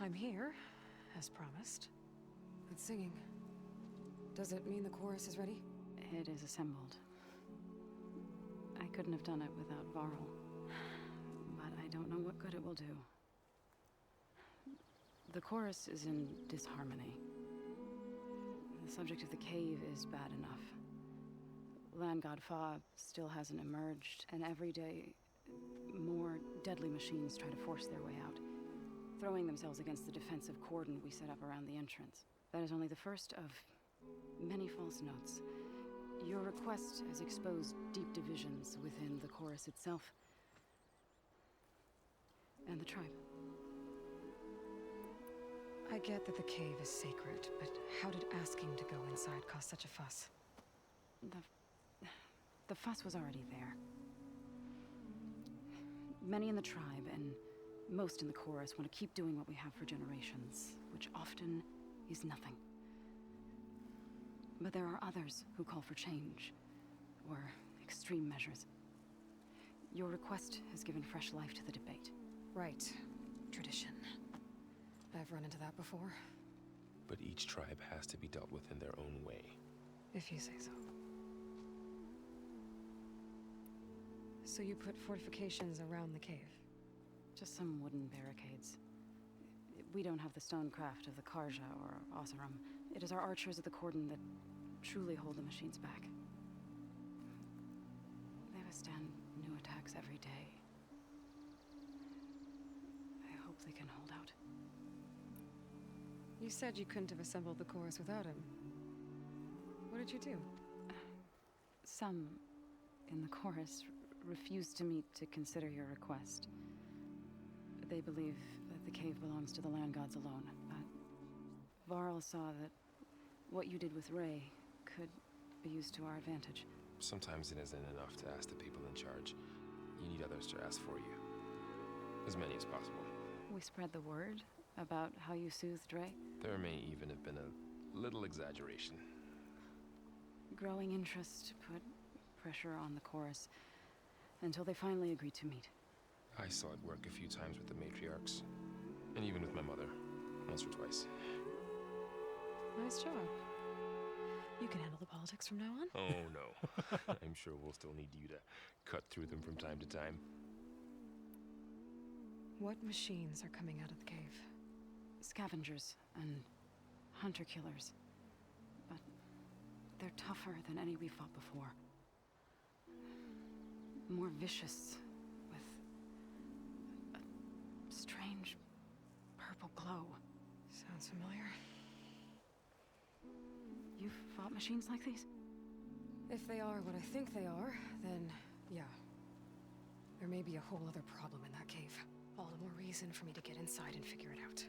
I'm here, as promised. It's singing. Does it mean the chorus is ready? It is assembled. I couldn't have done it without Varl. But I don't know what good it will do. The chorus is in disharmony. The subject of the cave is bad enough. Land God Fa still hasn't emerged, and every day, more deadly machines try to force their way out, throwing themselves against the defensive cordon we set up around the entrance. That is only the first of many false notes. Your request has exposed deep divisions within the chorus itself and the tribe. I get that the cave is sacred, but how did asking to go inside cause such a fuss? The fuss was already there. Many in the tribe, and most in the chorus, want to keep doing what we have for generations, which often is nothing. But there are others who call for change, or extreme measures. Your request has given fresh life to the debate. Right. Tradition. I've run into that before. But each tribe has to be dealt with in their own way. If you say so. So you put fortifications around the cave? Just some wooden barricades. We don't have the stonecraft of the Karja or Oseram. It is our archers at the cordon that truly hold the machines back. They withstand new attacks every day. I hope they can hold out. You said you couldn't have assembled the chorus without him. What did you do? Some in the chorus refused to meet to consider your request. They believe that the cave belongs to the land gods alone, but Varl saw that what you did with Ray could be used to our advantage. Sometimes it isn't enough to ask the people in charge. You need others to ask for you. As many as possible. We spread the word about how you soothed Ray. There may even have been a little exaggeration. Growing interest put pressure on the chorus until they finally agreed to meet. I saw it work a few times with the matriarchs, and even with my mother, once or twice. Nice job. You can handle the politics from now on? Oh, no. I'm sure we'll still need you to cut through them from time to time. What machines are coming out of the cave? Scavengers and hunter-killers. But they're tougher than any we fought before. More vicious, with a strange purple glow. Sounds familiar. You've fought machines like these? If they are what I think they are, then yeah. There may be a whole other problem in that cave. All the more reason for me to get inside and figure it out.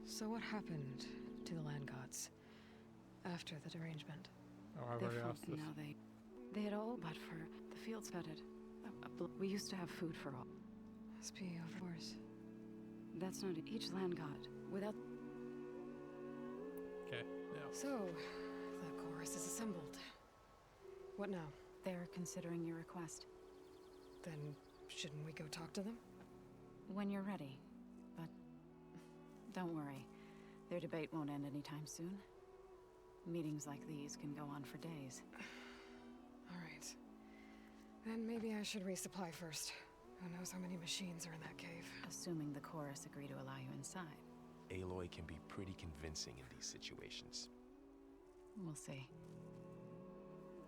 So what happened to the land gods after the derangement? Oh, I've They already fought, asked this. no, they had all but for the fields bedded. We used to have food for all. Must be overdoors. That's not each land god. Without Okay, yeah. So, the chorus is assembled. What now? they're considering your request. Then, shouldn't we go talk to them? When you're ready. But don't worry. Their debate won't end anytime soon. Meetings like these can go on for days. Alright. Then maybe I should resupply first. Who knows how many machines are in that cave? Assuming the chorus agree to allow you inside. Aloy can be pretty convincing in these situations. We'll see.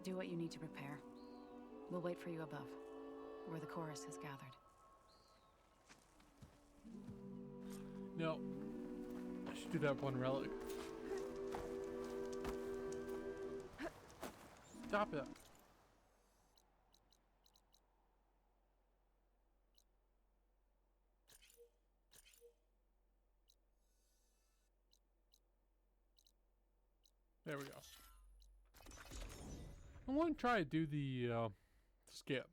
Do what you need to prepare. We'll wait for you above, where the chorus has gathered. No. I should do that one relic. Stop it. There we go. I want to try to do the skip.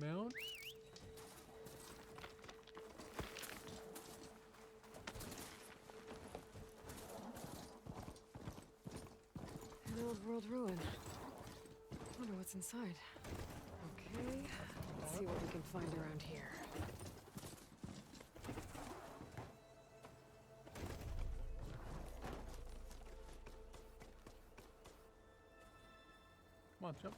Mount. old ruin. Wonder what's inside. Okay, let's see what we can find around here. Come on, jump.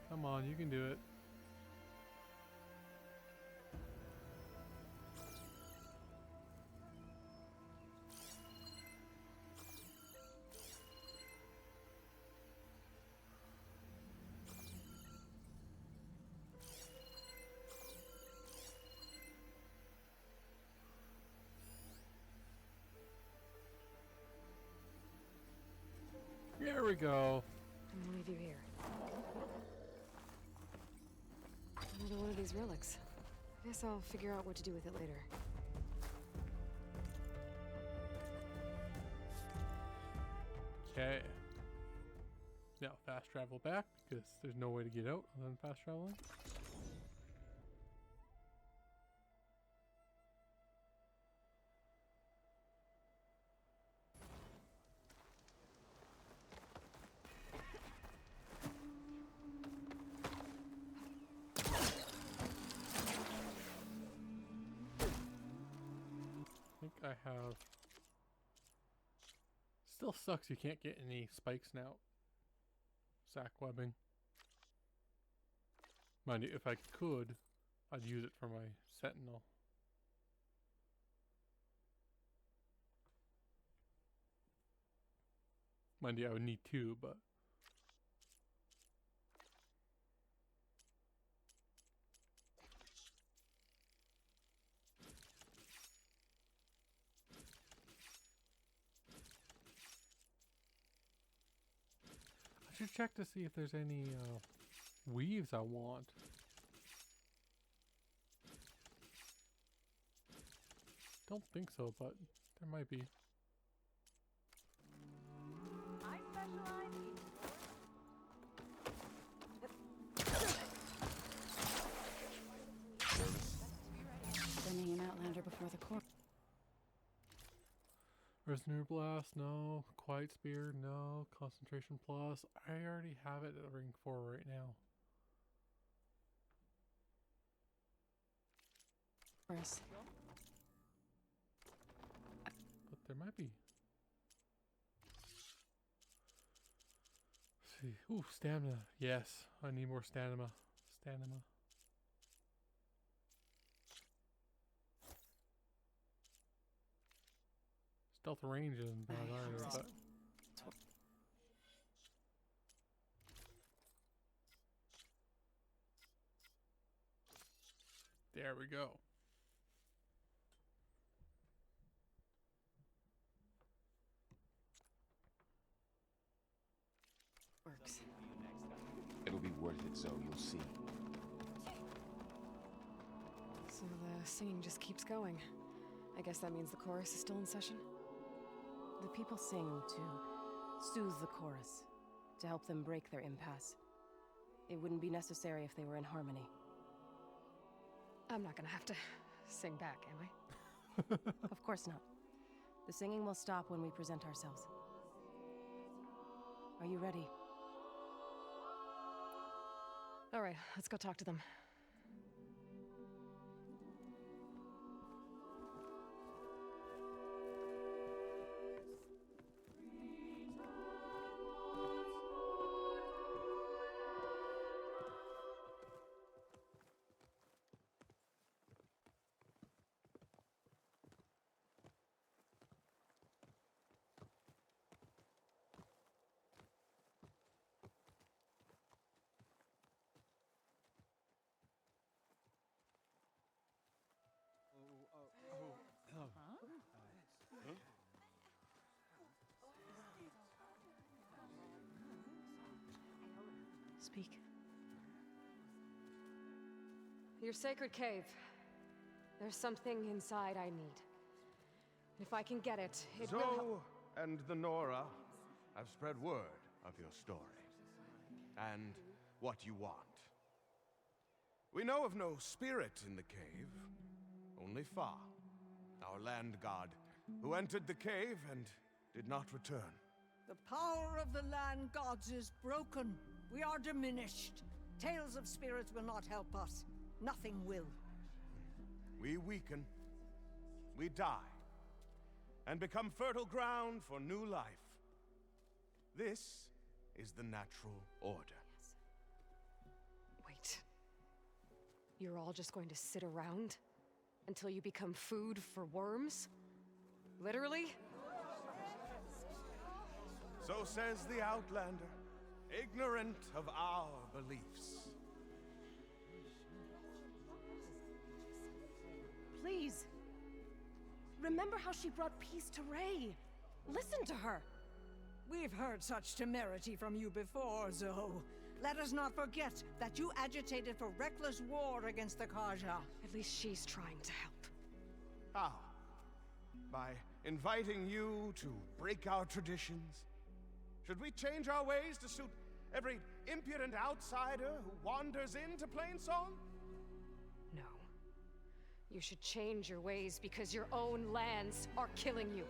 Come on, you can do it. There we go. I'm gonna leave you here. Another one of these relics. I guess I'll figure out what to do with it later. Okay. Now fast travel back because there's no way to get out other than fast traveling. I think I have. Still sucks you can't get any spikes now. Sack webbing. Mind you, if I could, I'd use it for my sentinel. Mind you, I would need two, but. I should check to see if there's any weaves I want. Don't think so, but there might be. I specialize Sending an Outlander before the court. Resonator Blast, no. Quiet Spear, no. Concentration Plus. I already have it at Ring 4 right now. Chorus. But there might be. Let's see. Ooh, stamina. Yes, I need more stamina. Stamina. Stealth range isn't bad either, but there we go. Works. It'll be worth it, Zoe. You'll see. So the singing just keeps going. I guess that means the chorus is still in session? The people sing to soothe the chorus, to help them break their impasse. It wouldn't be necessary if they were in harmony. I'm not gonna have to sing back, am I? Of course not. The singing will stop when we present ourselves. Are you ready? All right, let's go talk to them. Speak. Your sacred cave. There's something inside I need. If I can get it, it will help. Zoe and the Nora have spread word of your story and what you want. We know of no spirit in the cave, only Fa, our land god, who entered the cave and did not return. The power of the land gods is broken. We are diminished. Tales of spirits will not help us. Nothing will. We weaken, we die, and become fertile ground for new life. This is the natural order. Wait. You're all just going to sit around until you become food for worms? Literally? So says the Outlander, ignorant of our beliefs. Please. Remember how she brought peace to Ray. Listen to her. We've heard such temerity from you before, Zoe. Let us not forget that you agitated for reckless war against the Kaja. At least she's trying to help. How? By inviting you to break our traditions? Should we change our ways to suit every impudent outsider who wanders into Plainsong? No. You should change your ways because your own lands are killing you.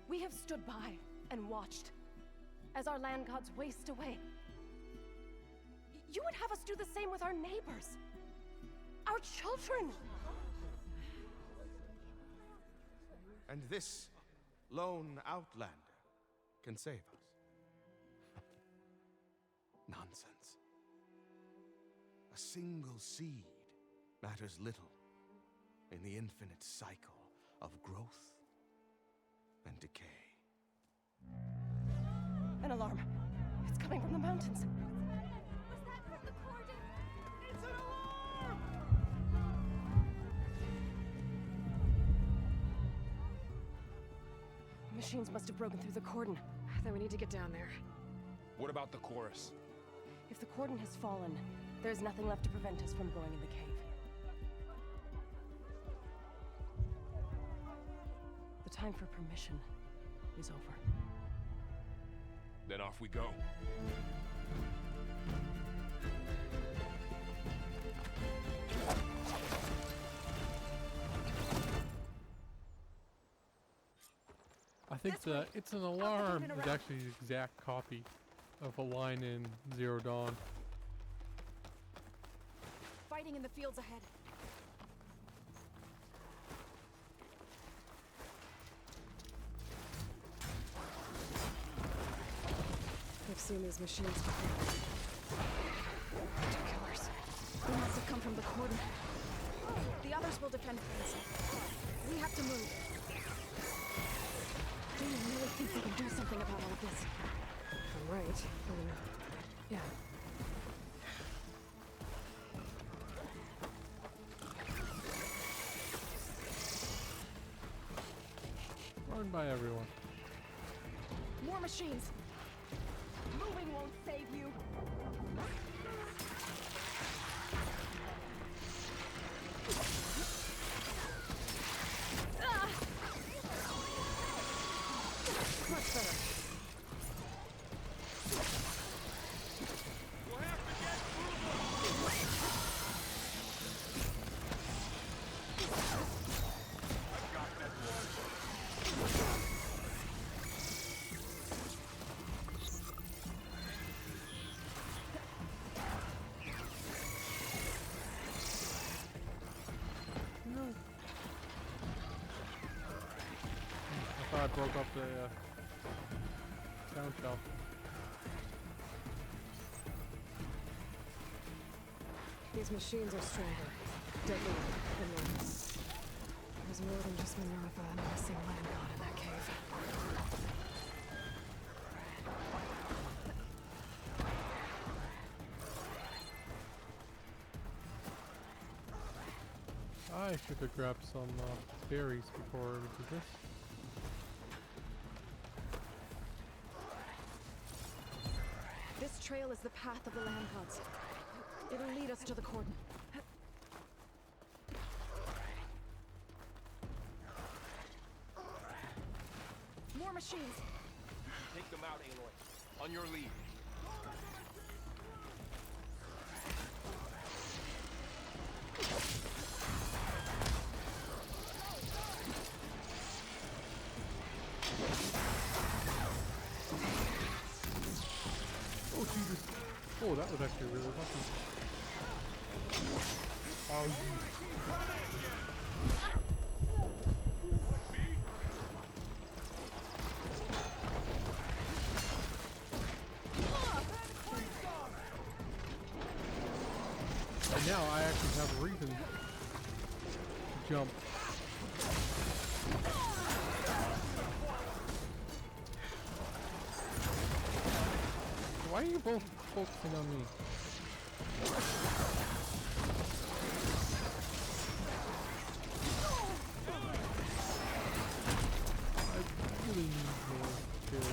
We have stood by and watched as our land gods waste away. You would have us do the same with our neighbors, our children. And this lone outlander can save us. Nonsense. A single seed matters little in the infinite cycle of growth and decay. An alarm. It's coming from the mountains. Was that from the cordon? It's an alarm! Machines must have broken through the cordon. Then we need to get down there. What about the chorus? If the cordon has fallen, there's nothing left to prevent us from going in the cave. The time for permission is over. Then off we go. I think the "it's an alarm" is actually the exact copy of a line in Zero Dawn. Fighting in the fields ahead. I've seen these machines before. Two killers. They must have come from the cordon. The others will defend themselves. We have to move. Do you really think we can do something about all of this? I'm right. Yeah. Run by everyone. More machines. Moving won't save you. Much better. I thought I broke up the sound shelf. These machines are stronger, deadlier than normal. There's more than just Minerva and a missing land god in that cave. I should have grabbed some berries before we did this. This trail is the path of the land gods. It'll lead us to the cordon. More machines. Take them out, Aloy. On your lead. Oh Jesus! Oh, that was actually really lucky. Oh, and now I actually have a reason to jump. Why are you both focusing on me? I really need more kills.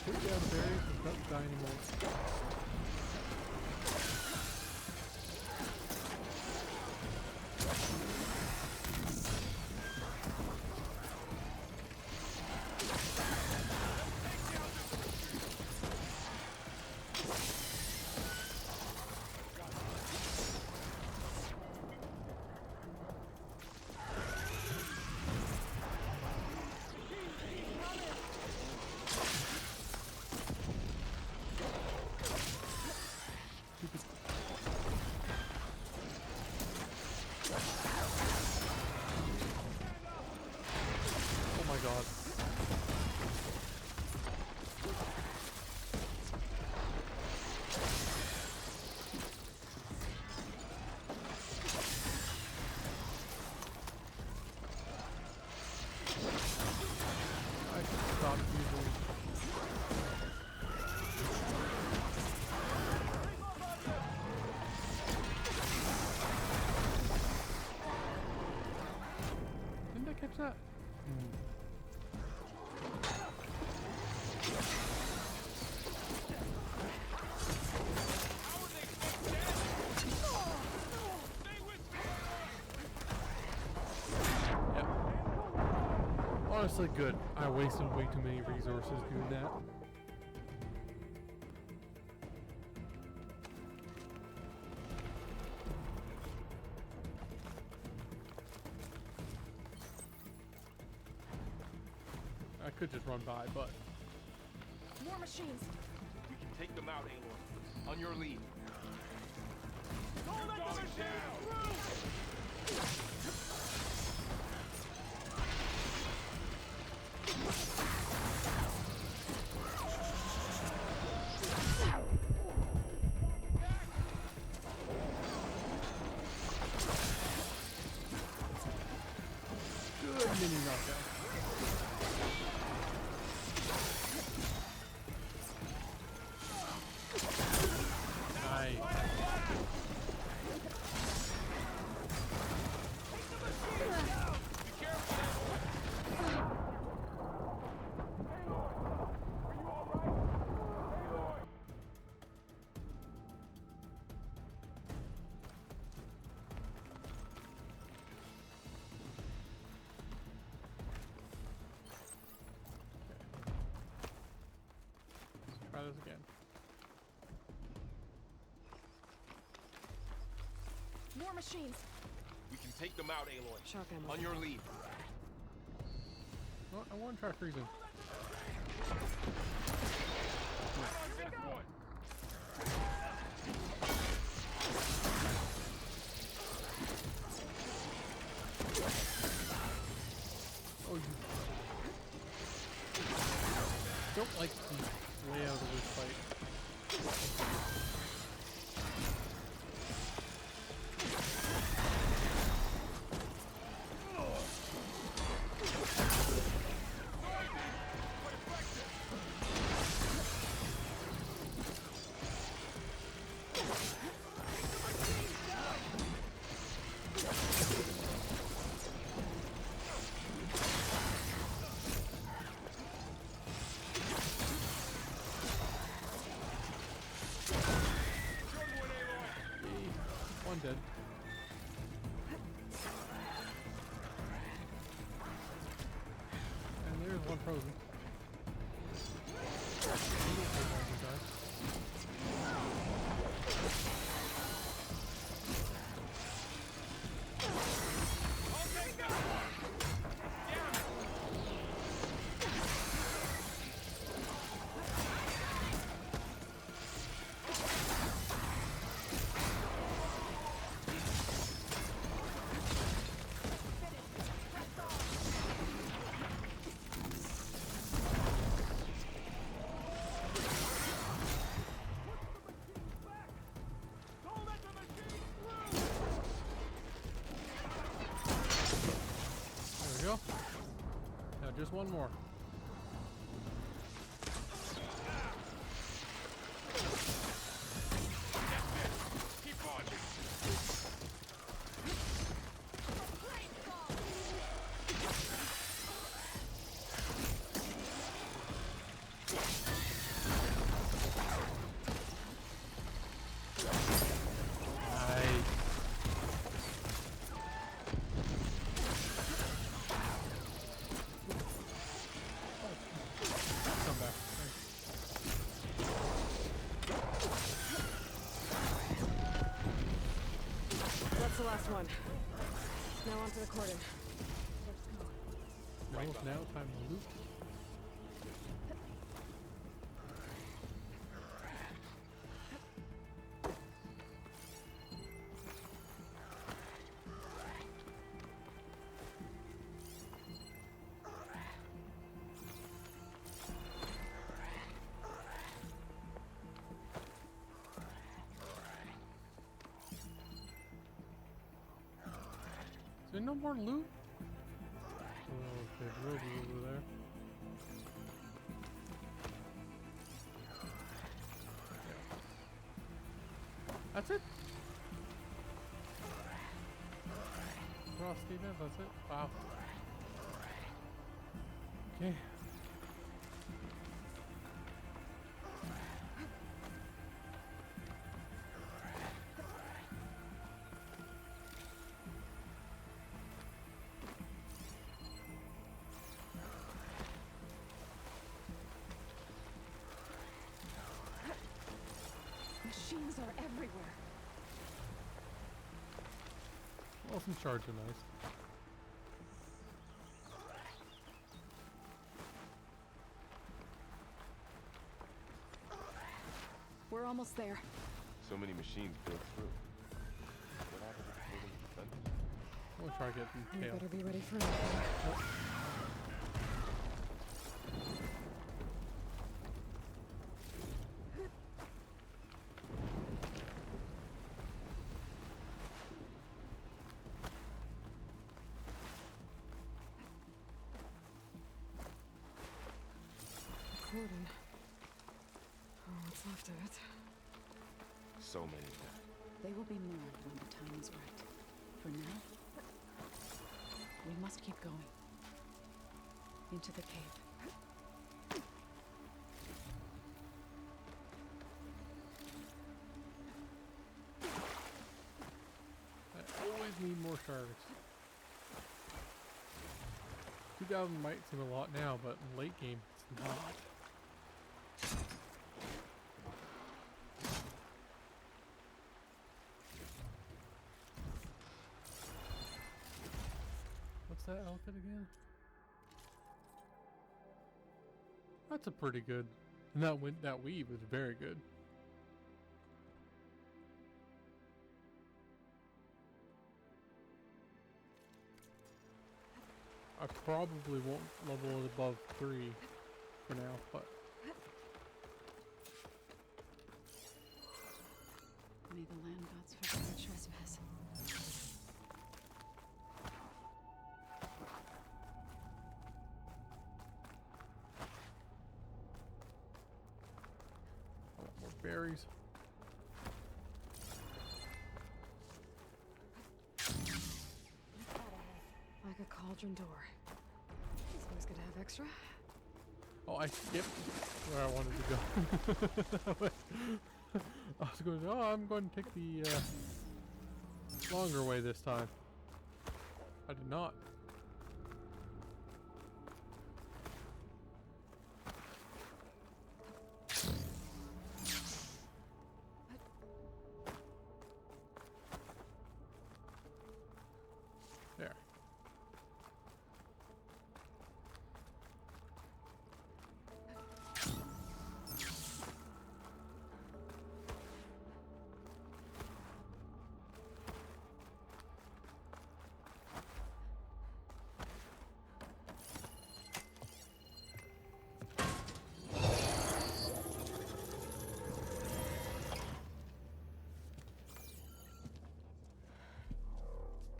Put you out of barriers and don't die anymore. Oh my god. I should stop using. Didn't I catch that? Yep. Honestly, good. I wasted way too many resources doing that. I could just run by, but More machines. We can take them out, Aloy. On your lead. Don't let the machines through! good mini knockout. Nice. Try this again. More machines. We can take them out, Aloy. Shock ammo. On your lead. Oh, I want to try freezing. Oh, you don't like the layout of this fight. one dead. And there's one frozen. There we go. Now just one more. Keep marching. Nice. Come back. Thanks. That's the last one. Now onto the cordon. Now time to loot. Is there no more loot? Oh, okay, the road is over there. That's it? Frost defense, that's it? Wow. Okay. Machines are everywhere. Well, some shards are nice. We're almost there. So many machines built through. What happened to building defenders? We'll try to get some You tail. better be ready for anything. Cordon. Oh, what's left of it? So many dead. They will be more when the time is right. For now, we must keep going. Into the cave. I always need more shards. 2,000 might seem a lot now, but in late game, it's not. What's that outfit again? That's a pretty good. And that weave is very good. I probably won't level it above 3 for now, but May the land gods forgive our trespass. I want more berries. Like a cauldron door. It's always good to have extra. Oh, I skipped where I wanted to go. I was going, oh, I'm going to take the longer way this time. I did not. There.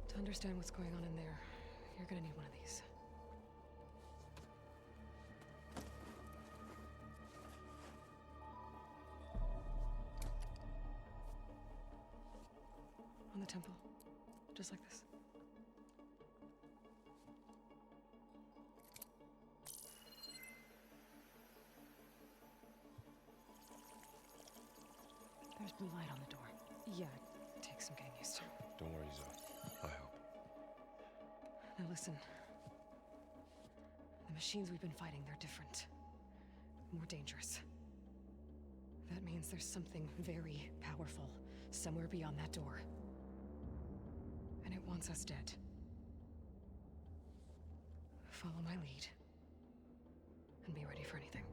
To understand what's going on in there, you're gonna need one of these. On the temple. Just like this. There's blue light on the door. Yeah, it takes some getting used to. Don't worry, Zoe. I'll help. Now listen. The machines we've been fighting, they're different. More dangerous. That means there's something very powerful somewhere beyond that door. And it wants us dead. Follow my lead. And be ready for anything.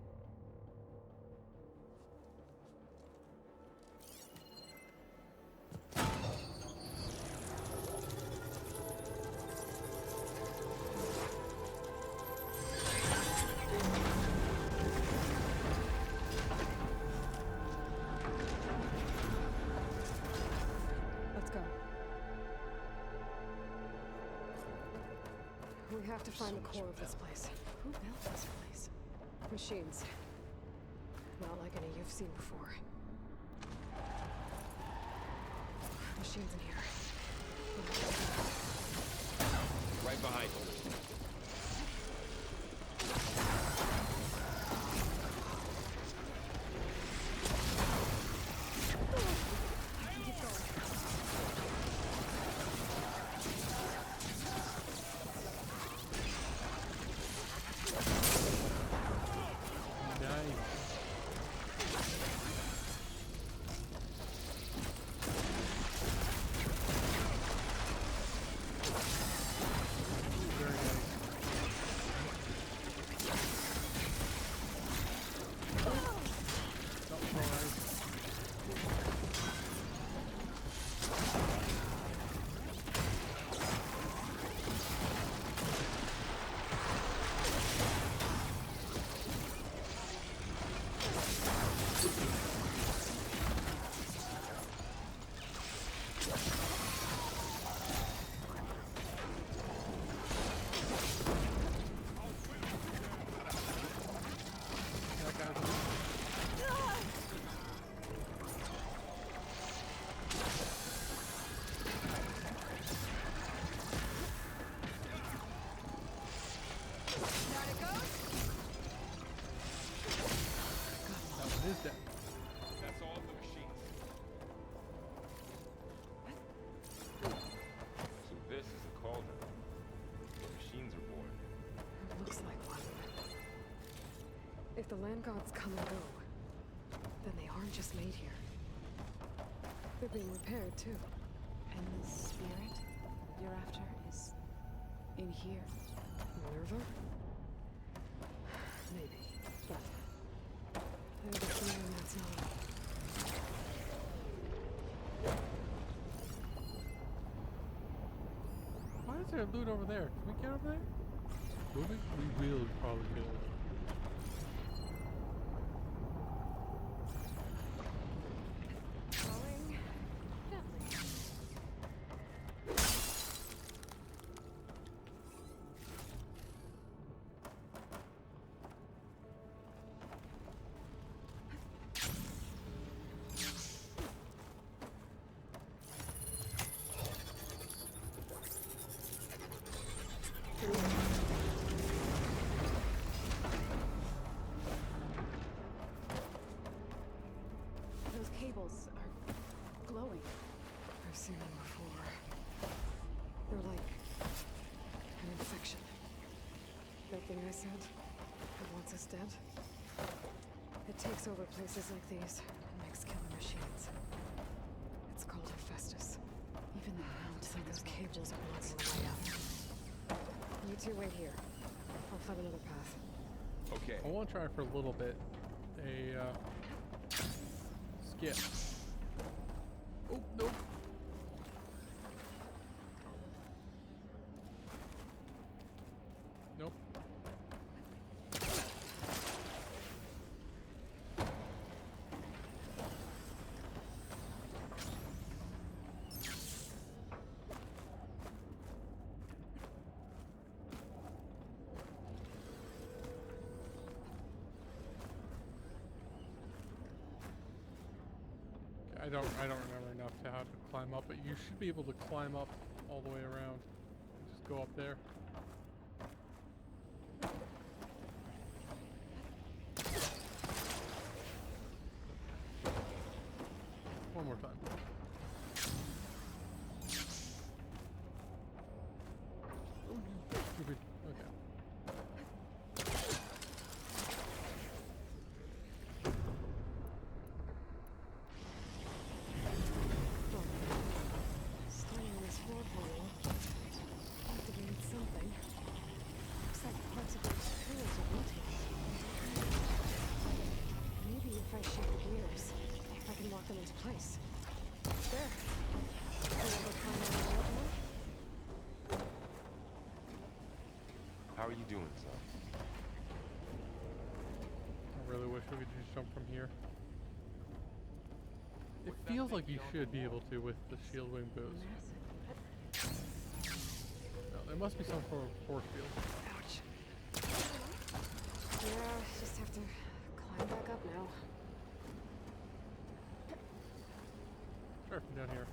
Let's go. We have to find the core of this place. Who built this place? Machines. Not like any you've seen before. Machines in here. Right behind you. That's all of the machines. So this is a cauldron. The machines are born. Looks like one. If the land gods come and go, then they aren't just made here. They're being repaired, too. And the spirit you're after is in here. Minerva? Maybe. But there's a feeling that's not. Why is there loot over there? Can we get over there? Will we? We will probably get over there. Going gently. Those cables are glowing. Are I've seen them before. They're like an infection. That thing I said that wants us dead. It takes over places like these and makes killer machines. It's called Hephaestus. Even the It's like those cables are blocking the way out. You two wait here. I'll find another path. Okay. I want to try for a little bit a skip. Oh, nope. Nope. I don't remember enough to how to climb up, but you should be able to climb up all the way around. Just go up there. One more time. Stupid. Okay. Standing on this floor panel. Activated something. Looks like parts of those pillars are rotating. Maybe if I shake the gears, I can lock them into place. There. Can I go climb on the wall now? How are you doing, son? I really wish we could just jump from here. It feels like you should be able to with the shield wing boost. No, there must be some sort of force field. Ouch. Yeah, just have to climb back up now. Try from down here.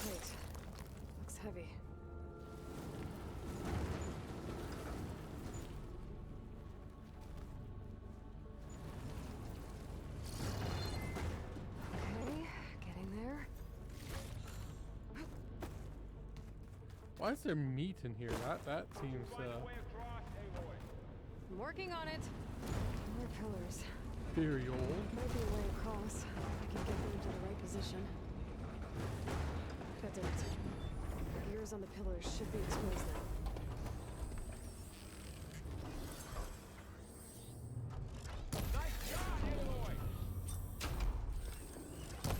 Great. Looks heavy. Okay, getting there. Why is there meat in here? That seems I'm working on it. More pillars. very old. Might be a way across. If I can get them into the right position. That did it. The gears on the pillars should be exposed now.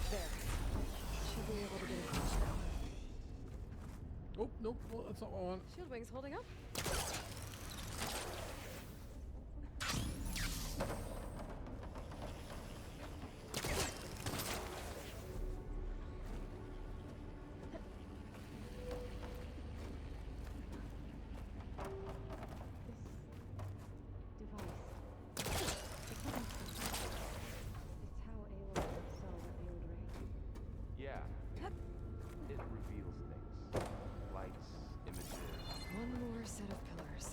There. Should be able to get across now. Oh, nope. Well, that's not what I want. Shield wings holding up. Yeah. It reveals things. Lights, images. One more set of pillars.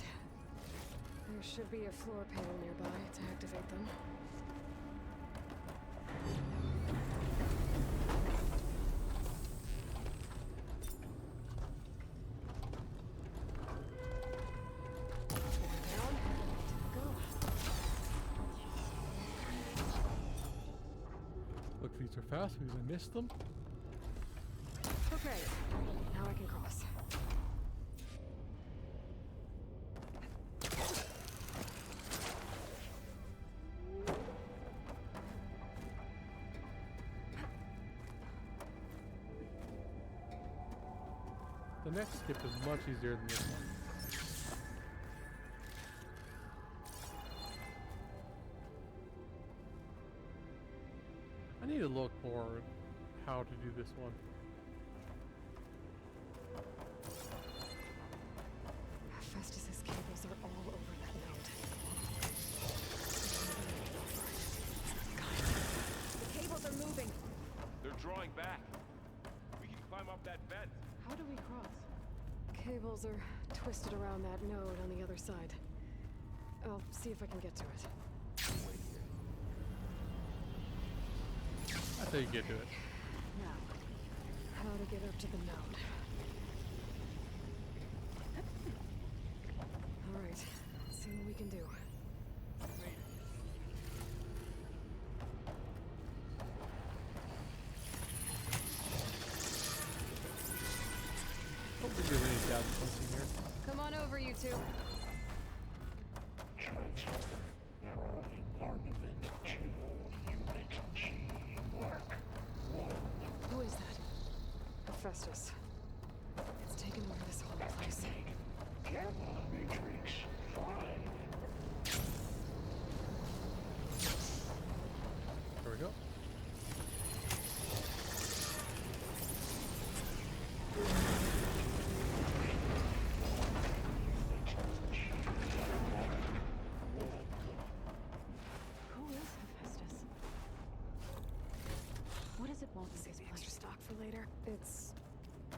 There should be a floor panel nearby to activate them. Down. Go. Look, these are fast because I missed them. Okay. Now I can cross. The next skip is much easier than this one. I need to look more at how to do this one. Festus's cables are all over that node. The cables are moving. They're drawing back. cables are twisted around that node on the other side. I'll see if I can get to it. That's how you get to it. Now, how to get up to the node. Alright, let's see what we can do. Don't think there's any doubt something here. Come on over, you two. Who is that? Hephaestus. It's taken over this whole place. There we go. Who is Hephaestus? What does it want with Save this the place? extra stock for later. It's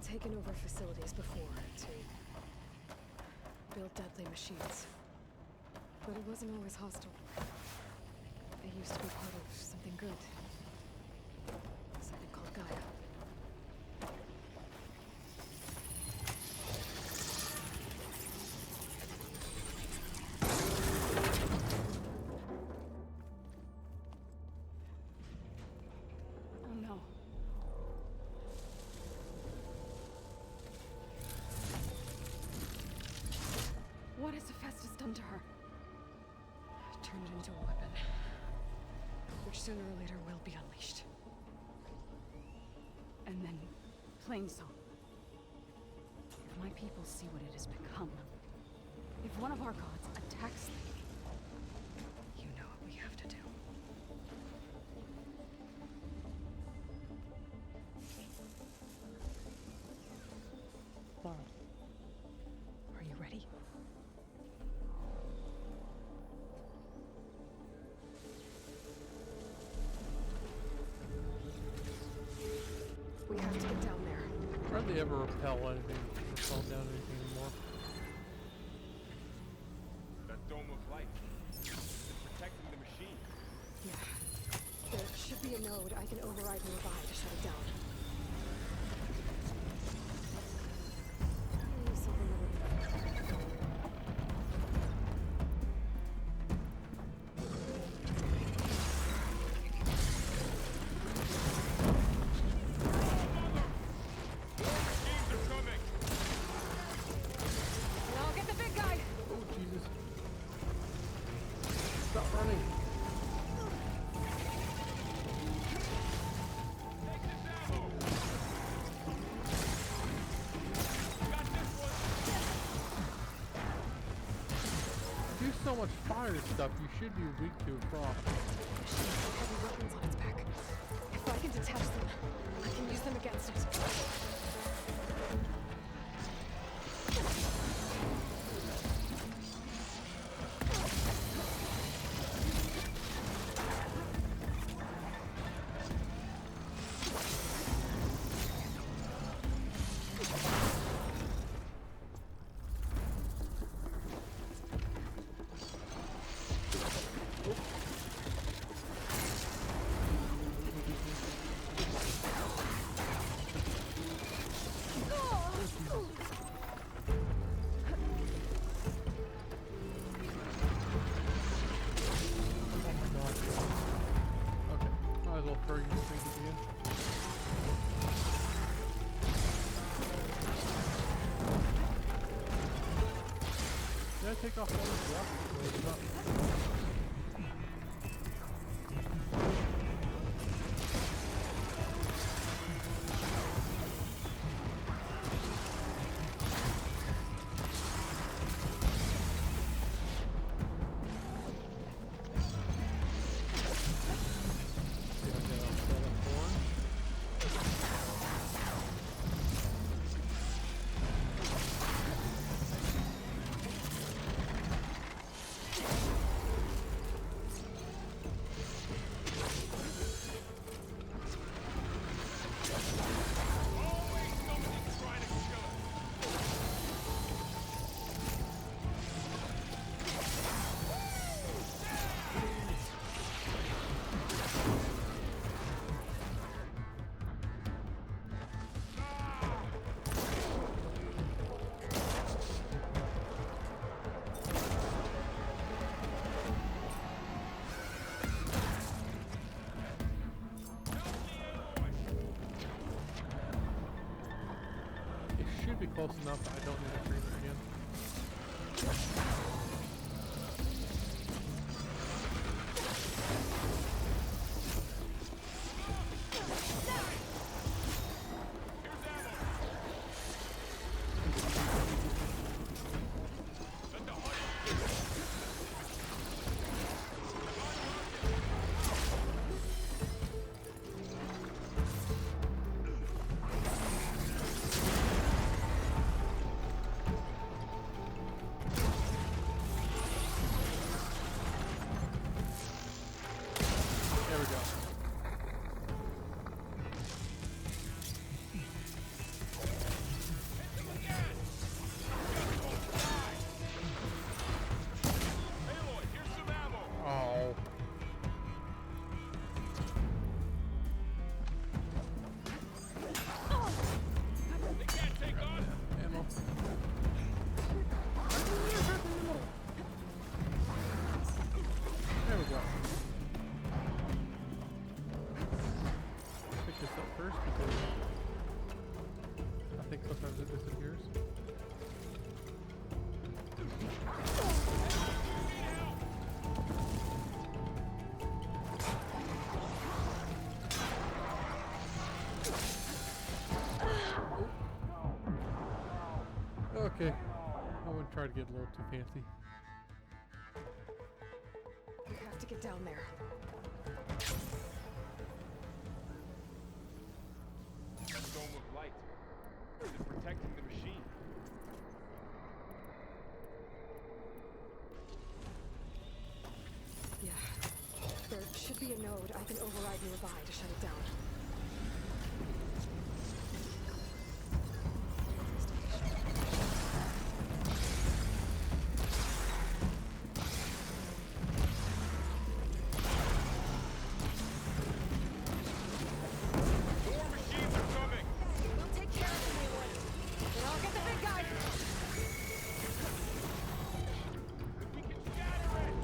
taken over facilities before to build deadly machines. But it wasn't always hostile. They used to be part of something good. Something called Gaia. Oh no. What has Hephaestus done to her? Turned it into a weapon. Which sooner or later will be unleashed. And then, Plainsong. If my people see what it has become, if one of our gods attacks them, You know what we have to do. Are you ready? We have to get down there. Hardly ever repel anything or fall down anything anymore. That dome of light. It's protecting the machine. Yeah. There should be a node I can override nearby to shut it down. Something that would... Machines are coming! Now I'll get the big guy! Oh, Jesus. Stop running. Take this ammo! Got this one! Do so much fire stuff, you should be weak to a frost. Machine with heavy weapons on its back. If I can detach them, I can use them against it. Okay, might as well throw you things at the end. Did I take off all this rock? Or not? Yeah, okay, I'll set up horn. be close enough that I don't need a freezer again. There we go. Aloy, here's some ammo. Oh. They can't take us. Ammo. There we go. Pick this up first because I think sometimes it disappears. Okay, I wouldn't try to get a little too fancy. We have to get down there. That dome of light. Is it protecting the machine? Yeah. There should be a node I can override nearby to shut it down. More machines are coming. We'll take care of them, Aloy. Then I'll get the big guy. We can scatter it.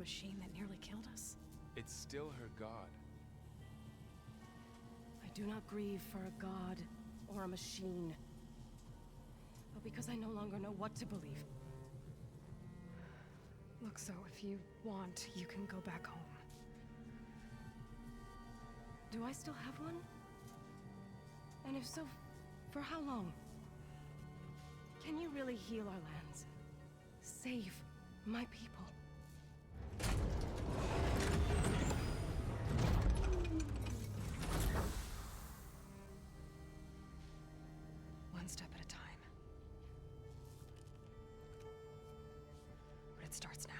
machine that nearly killed us? It's still her god. I do not grieve for a god or a machine, but because I no longer know what to believe. Look, so if you want, you can go back home. Do I still have one? And if so, for how long? Can you really heal our lands? Save my people? One step at a time. But it starts now.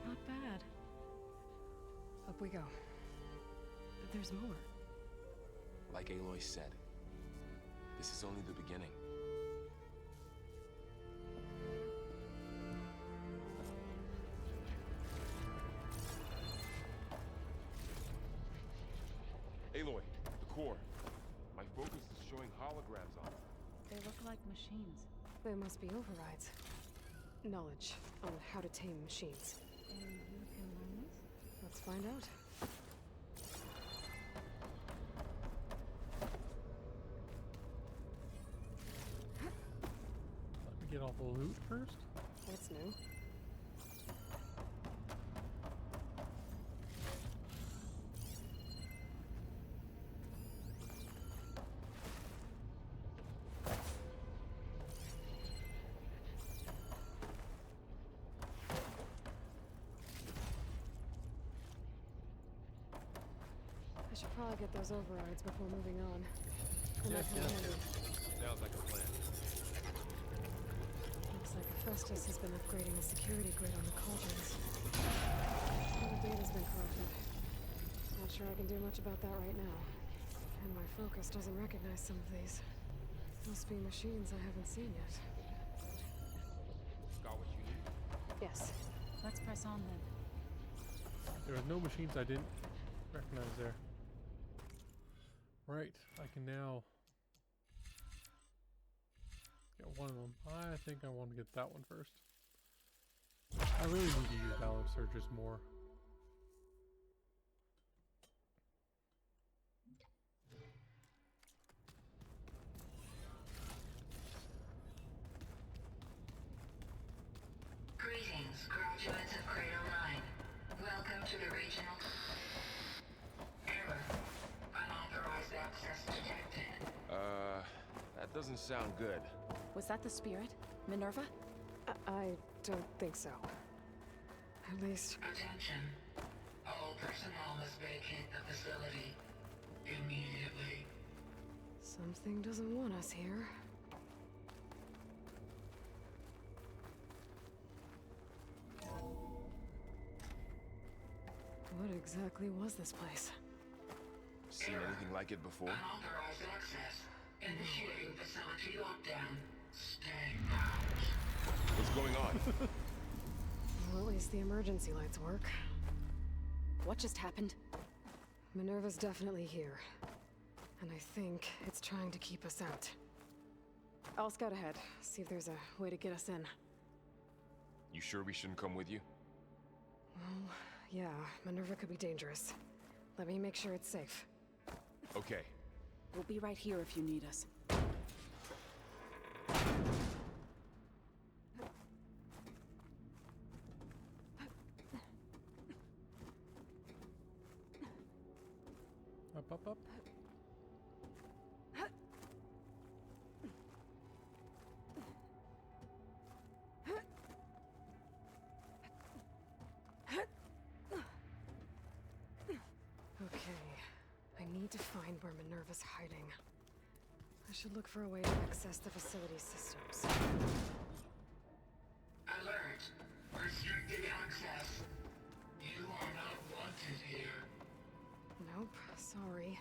Not bad. Up we go. There's more. Like Aloy said, this is only the beginning. Aloy, the core. My focus is showing holograms on it. They look like machines. They must be overrides. Knowledge on how to tame machines. And you can learn this? Let's find out. Let me get all the loot first. That's new. I should probably get those overrides before moving on. Yes, yes. Sounds like a plan. Looks like Hephaestus has been upgrading the security grid on the cauldrons. All the data's been corrupted. Not sure I can do much about that right now. And my focus doesn't recognize some of these. Must be machines I haven't seen yet. Got what you need? Yes. Let's press on then. There are no machines I didn't recognize there. Right, I can now get one of them. I think I want to get that one first. I really need to use Valor Surges more. Greetings, graduates of Cradle 9. Welcome to the regional... Error. Unauthorized access detected. That doesn't sound good. Was that the spirit? Minerva? I don't think so. At least... Attention. All personnel must vacate the facility immediately. something doesn't want us here. What exactly was this place? Seen anything like it before? Unauthorized access. Initiating facility lockdown. Stay out. What's going on? Well, at least the emergency lights work. What just happened? Minerva's definitely here. And I think it's trying to keep us out. I'll scout ahead, see if there's a way to get us in. You sure we shouldn't come with you? Well, yeah, Minerva could be dangerous. Let me make sure it's safe. Okay. We'll be right here if you need us. Up, up, up. where Minerva's hiding. I should look for a way to access the facility systems. Alert! Restricted access. You are not wanted here. Nope, sorry.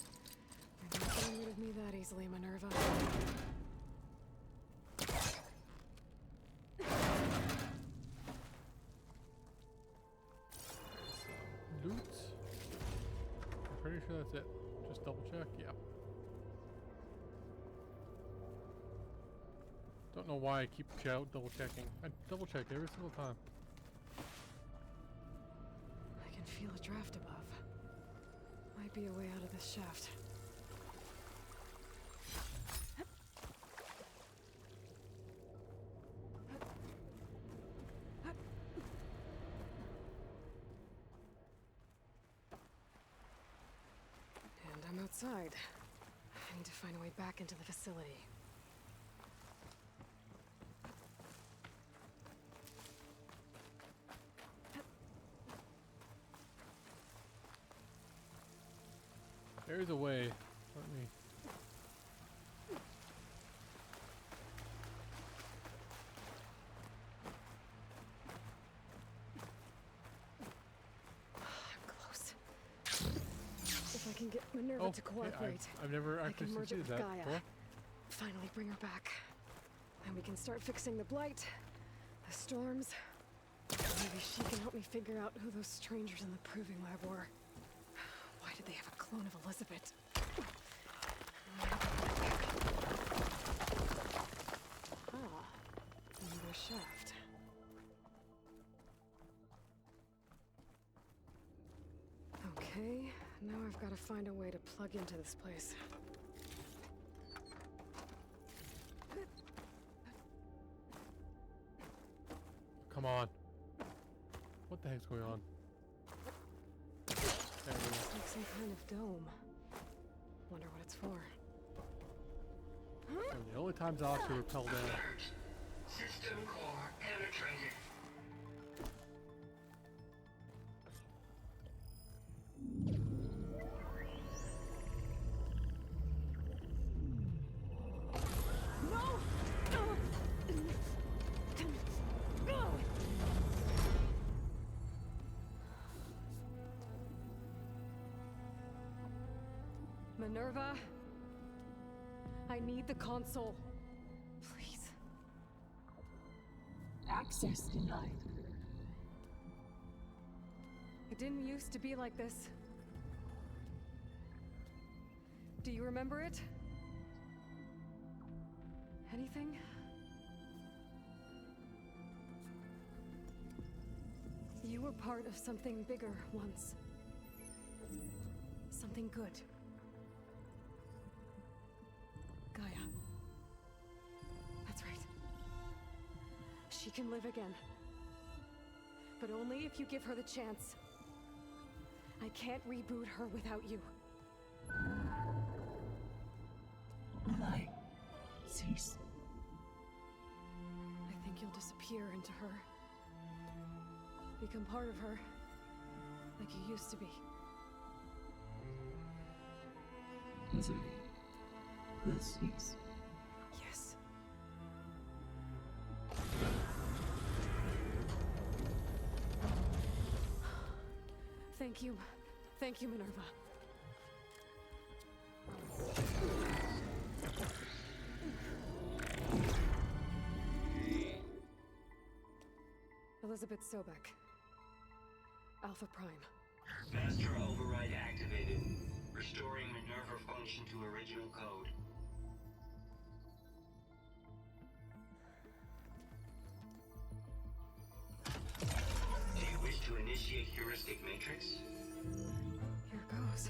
You're not getting rid of me that easily, Minerva. Loot. I'm pretty sure that's it. Just double check. Yeah. Don't know why I keep double checking. I double check every single time. I can feel a draft above. Might be a way out of this shaft. And I'm outside. I need to find a way back into the facility. There's a way. Let me. I'm close. If I can get Minerva to cooperate, I've never I actually can merge it succeeded with that Gaia. before. Finally bring her back. And we can start fixing the blight, the storms. Maybe she can help me figure out who those strangers in the proving lab were. Why did they have a clone of Elizabeth? Ah, another shaft. Okay, now I've got to find a way to plug into this place. Come on. What the heck's going on? There we go. It's like some kind of dome. Wonder what it's for. And the only times I'll actually repel down. Alert! System core penetrated. Minerva, I need the console. Please. Access denied. It didn't used to be like this. Do you remember it? Anything? You were part of something bigger once. Something good. Gaia. That's right. She can live again. But only if you give her the chance. I can't reboot her without you. Light. Cease. I think you'll disappear into her. Become part of her. Like you used to be. Misery. Will cease. Yes. Thank you. Thank you, Minerva. Elizabeth Sobek. Alpha Prime. Master override activated. Restoring Minerva function to original code. Do you wish to initiate heuristic matrix? Here goes.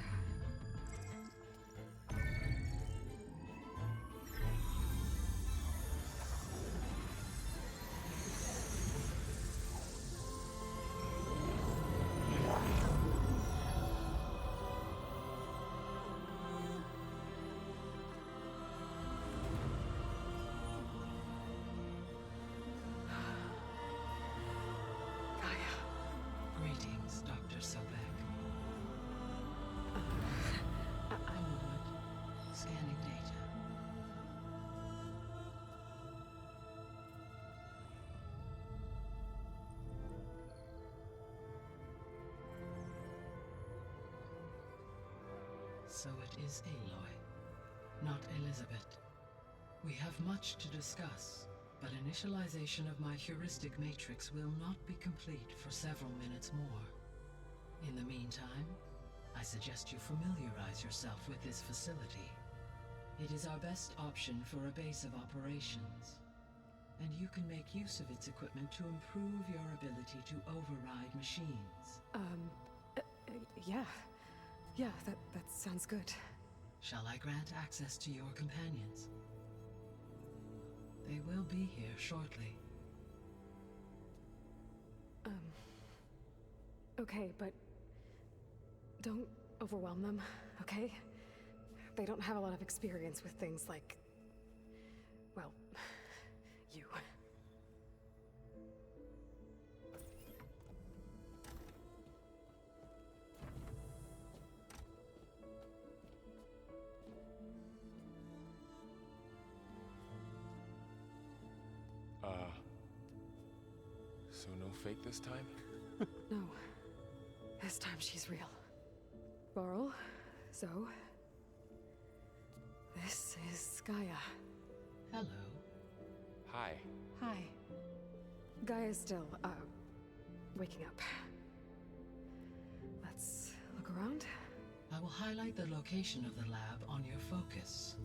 Greetings, Dr. Sobek. I would So it is Aloy, not Elizabeth. We have much to discuss, but initialization of my heuristic matrix will not be complete for several minutes more. In the meantime, I suggest you familiarize yourself with this facility. It is our best option for a base of operations, and you can make use of its equipment to improve your ability to override machines. Yeah. Yeah, that sounds good. Shall I grant access to your companions? They will be here shortly. Okay, but don't overwhelm them, okay? They don't have a lot of experience with things like, well, you. So no fake this time? No. This time she's real. Varl, Zoe. This is Gaia. Hello. Hi. Hi. Gaia's still, waking up. Let's look around. I will highlight the location of the lab on your focus.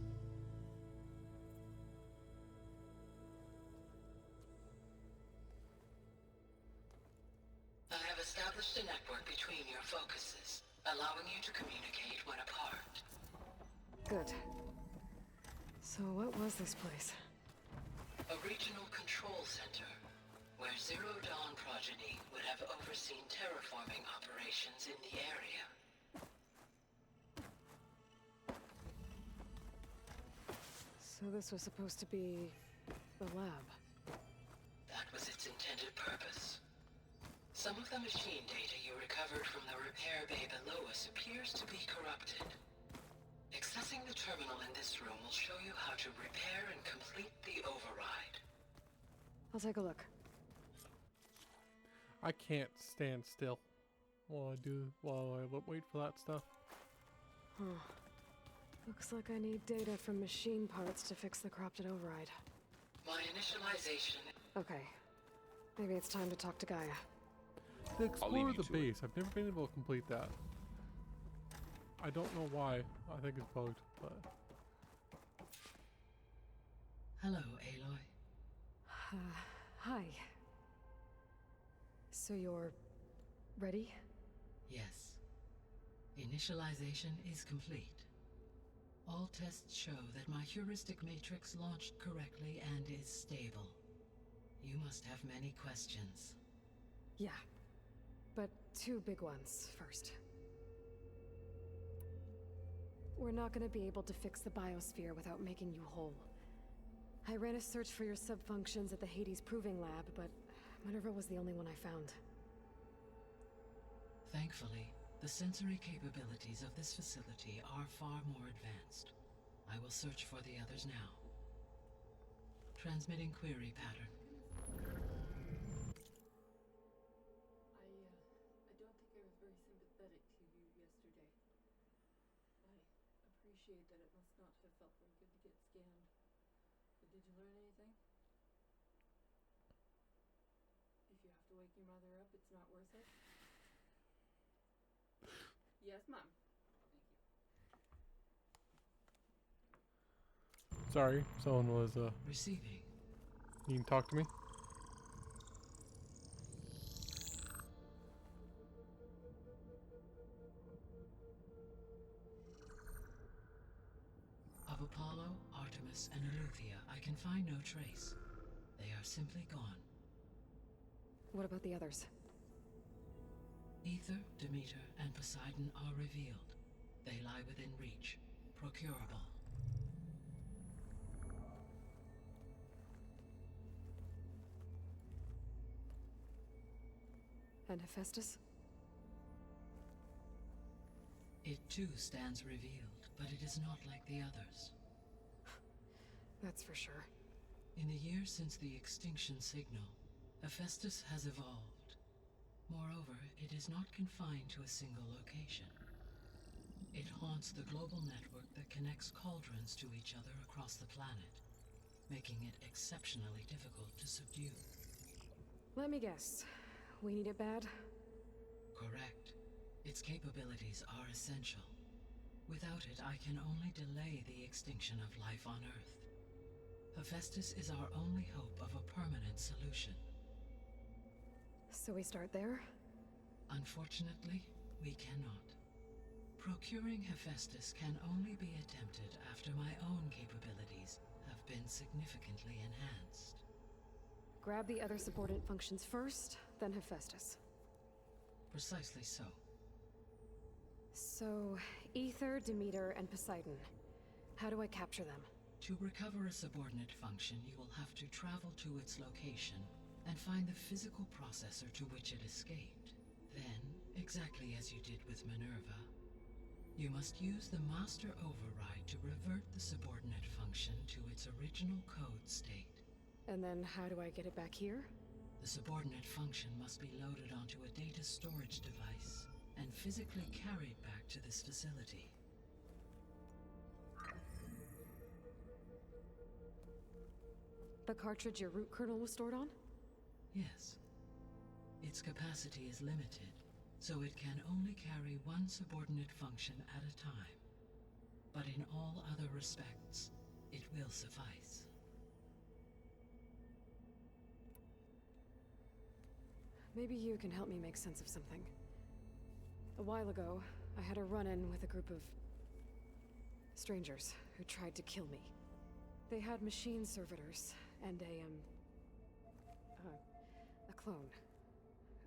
I have established a network between your focuses, allowing you to communicate when apart. Good. So what was this place? A regional control center, where Zero Dawn progeny would have overseen terraforming operations in the area. So this was supposed to be the lab. That was its intended purpose. Some of the machine data you recovered from the repair bay below us appears to be corrupted. Accessing the terminal in this room will show you how to repair and complete the override. I'll take a look. I can't stand still while I wait for that stuff. Huh. Looks like I need data from machine parts to fix the corrupted override. My initialization... Okay. Maybe it's time to talk to Gaia. To explore the base. I've never been able to complete that. I don't know why. I think it's bugged, but... Hello, Aloy. Hi. So you're... ready? Yes. Initialization is complete. All tests show that my heuristic matrix launched correctly and is stable. You must have many questions. Yeah. But two big ones first. We're not gonna be able to fix the biosphere without making you whole. I ran a search for your subfunctions at the Hades Proving Lab, but Minerva was the only one I found. Thankfully, the sensory capabilities of this facility are far more advanced. I will search for the others now. Transmitting query pattern. I don't think I was very sympathetic to you yesterday. I appreciate that it must not have felt very good to get scanned. But did you learn anything? If you have to wake your mother up, it's not worth it? Yes, Mom. Thank you. Sorry, someone was, Receiving. You can talk to me? Of Apollo, Artemis, and Eleuthia, I can find no trace. They are simply gone. What about the others? Aether, Demeter, and Poseidon are revealed. They lie within reach, procurable. And Hephaestus? It too stands revealed, but it is not like the others. That's for sure. In the years since the extinction signal, Hephaestus has evolved. Moreover, it is not confined to a single location. It haunts the global network that connects cauldrons to each other across the planet, making it exceptionally difficult to subdue. Let me guess. We need it bad? Correct. Its capabilities are essential. Without it, I can only delay the extinction of life on Earth. Hephaestus is our only hope of a permanent solution. So we start there? Unfortunately, we cannot. Procuring Hephaestus can only be attempted after my own capabilities have been significantly enhanced. Grab the other subordinate functions first, then Hephaestus. Precisely so. So, Aether, Demeter, and Poseidon. How do I capture them? To recover a subordinate function, you will have to travel to its location and find the physical processor to which it escaped. Then, exactly as you did with Minerva, you must use the Master Override to revert the subordinate function to its original code state. And then how do I get it back here? The subordinate function must be loaded onto a data storage device and physically carried back to this facility. The cartridge your root kernel was stored on? Yes. Its capacity is limited, so it can only carry one subordinate function at a time. But in all other respects, it will suffice. Maybe you can help me make sense of something. A while ago, I had a run-in with a group of strangers who tried to kill me. They had machine servitors and a clone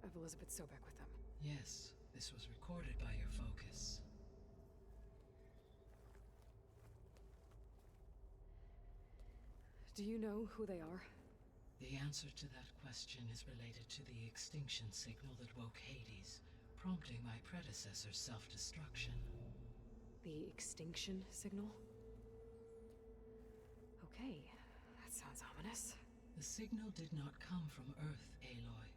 of Elizabeth Sobek with them. Yes, this was recorded by your focus. Do you know who they are? The answer to that question is related to the extinction signal that woke Hades, prompting my predecessor's self-destruction. The extinction signal? Okay, that sounds ominous. The signal did not come from Earth, Aloy.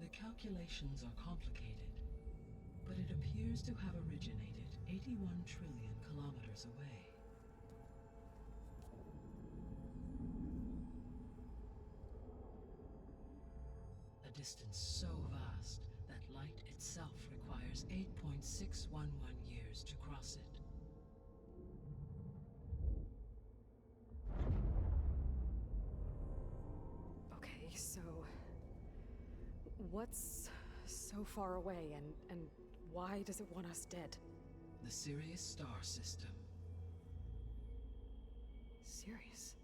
The calculations are complicated, but it appears to have originated 81 trillion kilometers away. A distance so vast that light itself requires 8.611 years to cross it. Okay, so what's so far away and why does it want us dead? The Sirius star system. Sirius?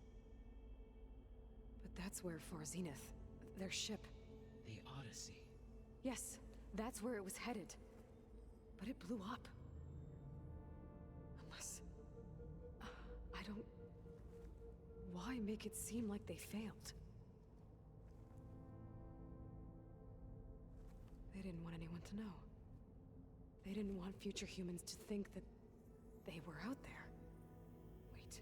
But that's where Far Zenith, their ship. The Odyssey. Yes, that's where it was headed. But it blew up. Unless... I don't... Why make it seem like they failed? They didn't want anyone to know. They didn't want future humans to think that they were out there. Wait.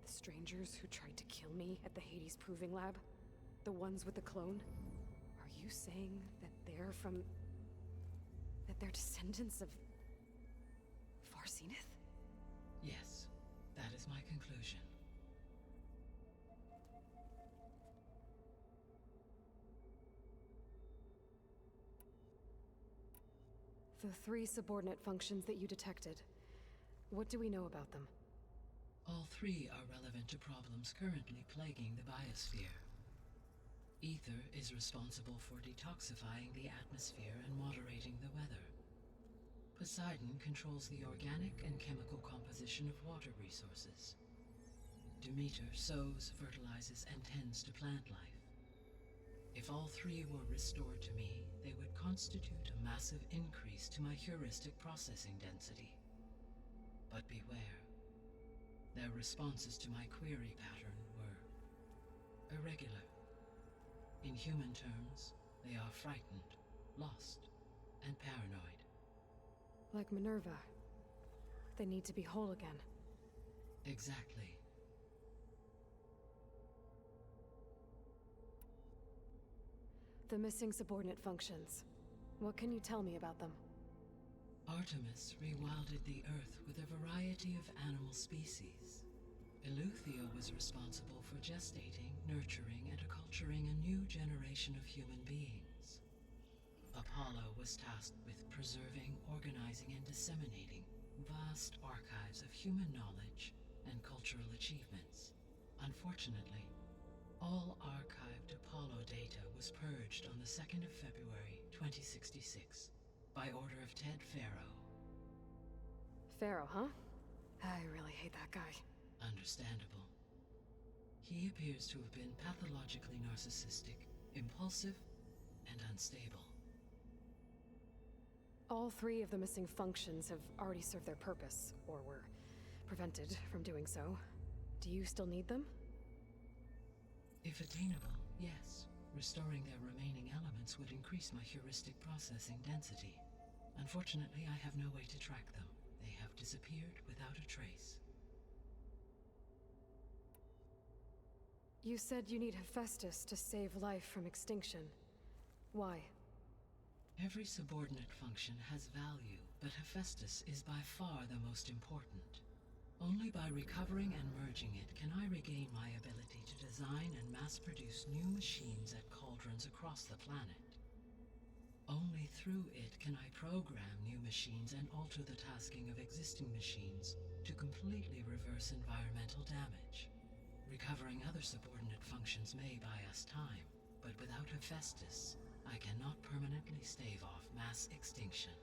The strangers who tried to kill me at the Hades Proving Lab? The ones with the clone? Are you saying that they're from... that they're descendants of... Far Zenith? Yes, that is my conclusion. The 3 subordinate functions that you detected. What do we know about them? All 3 are relevant to problems currently plaguing the biosphere. Ether is responsible for detoxifying the atmosphere and moderating the weather. Poseidon controls the organic and chemical composition of water resources. Demeter sows, fertilizes, and tends to plant life. If all 3 were restored to me, they would constitute a massive increase to my heuristic processing density. But beware. Their responses to my query pattern were irregular. In human terms, they are frightened, lost, and paranoid. Like Minerva. They need to be whole again. Exactly. The missing subordinate functions. What can you tell me about them? Artemis rewilded the Earth with a variety of animal species. Eleuthia was responsible for gestating, nurturing, and acculturating a new generation of human beings. Apollo was tasked with preserving, organizing, and disseminating vast archives of human knowledge and cultural achievements. Unfortunately, all archived Apollo data was purged on the 2nd of February, 2066, by order of Ted Faro. Pharaoh, huh? I really hate that guy. Understandable. He appears to have been pathologically narcissistic, impulsive, and unstable. All 3 of the missing functions have already served their purpose, or were prevented from doing so. Do you still need them? If attainable, yes. Restoring their remaining elements would increase my heuristic processing density. Unfortunately, I have no way to track them. They have disappeared without a trace. You said you need Hephaestus to save life from extinction. Why? Every subordinate function has value, but Hephaestus is by far the most important. Only by recovering and merging it can I regain my ability to design and mass-produce new machines at cauldrons across the planet. Only through it can I program new machines and alter the tasking of existing machines to completely reverse environmental damage. Recovering other subordinate functions may buy us time, but without Hephaestus, I cannot permanently stave off mass extinction.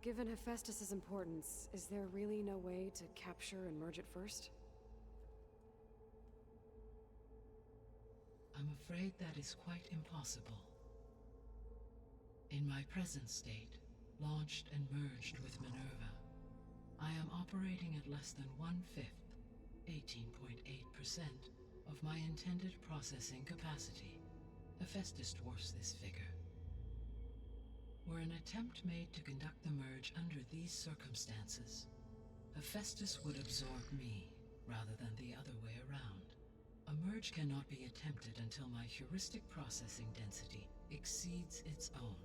Given Hephaestus's importance, is there really no way to capture and merge it first? I'm afraid that is quite impossible. In my present state, launched and merged with Minerva, I am operating at less than 1/5, 18.8%, of my intended processing capacity. Hephaestus dwarfs this figure. Were an attempt made to conduct the merge under these circumstances, Hephaestus would absorb me, rather than the other way around. A merge cannot be attempted until my heuristic processing density exceeds its own.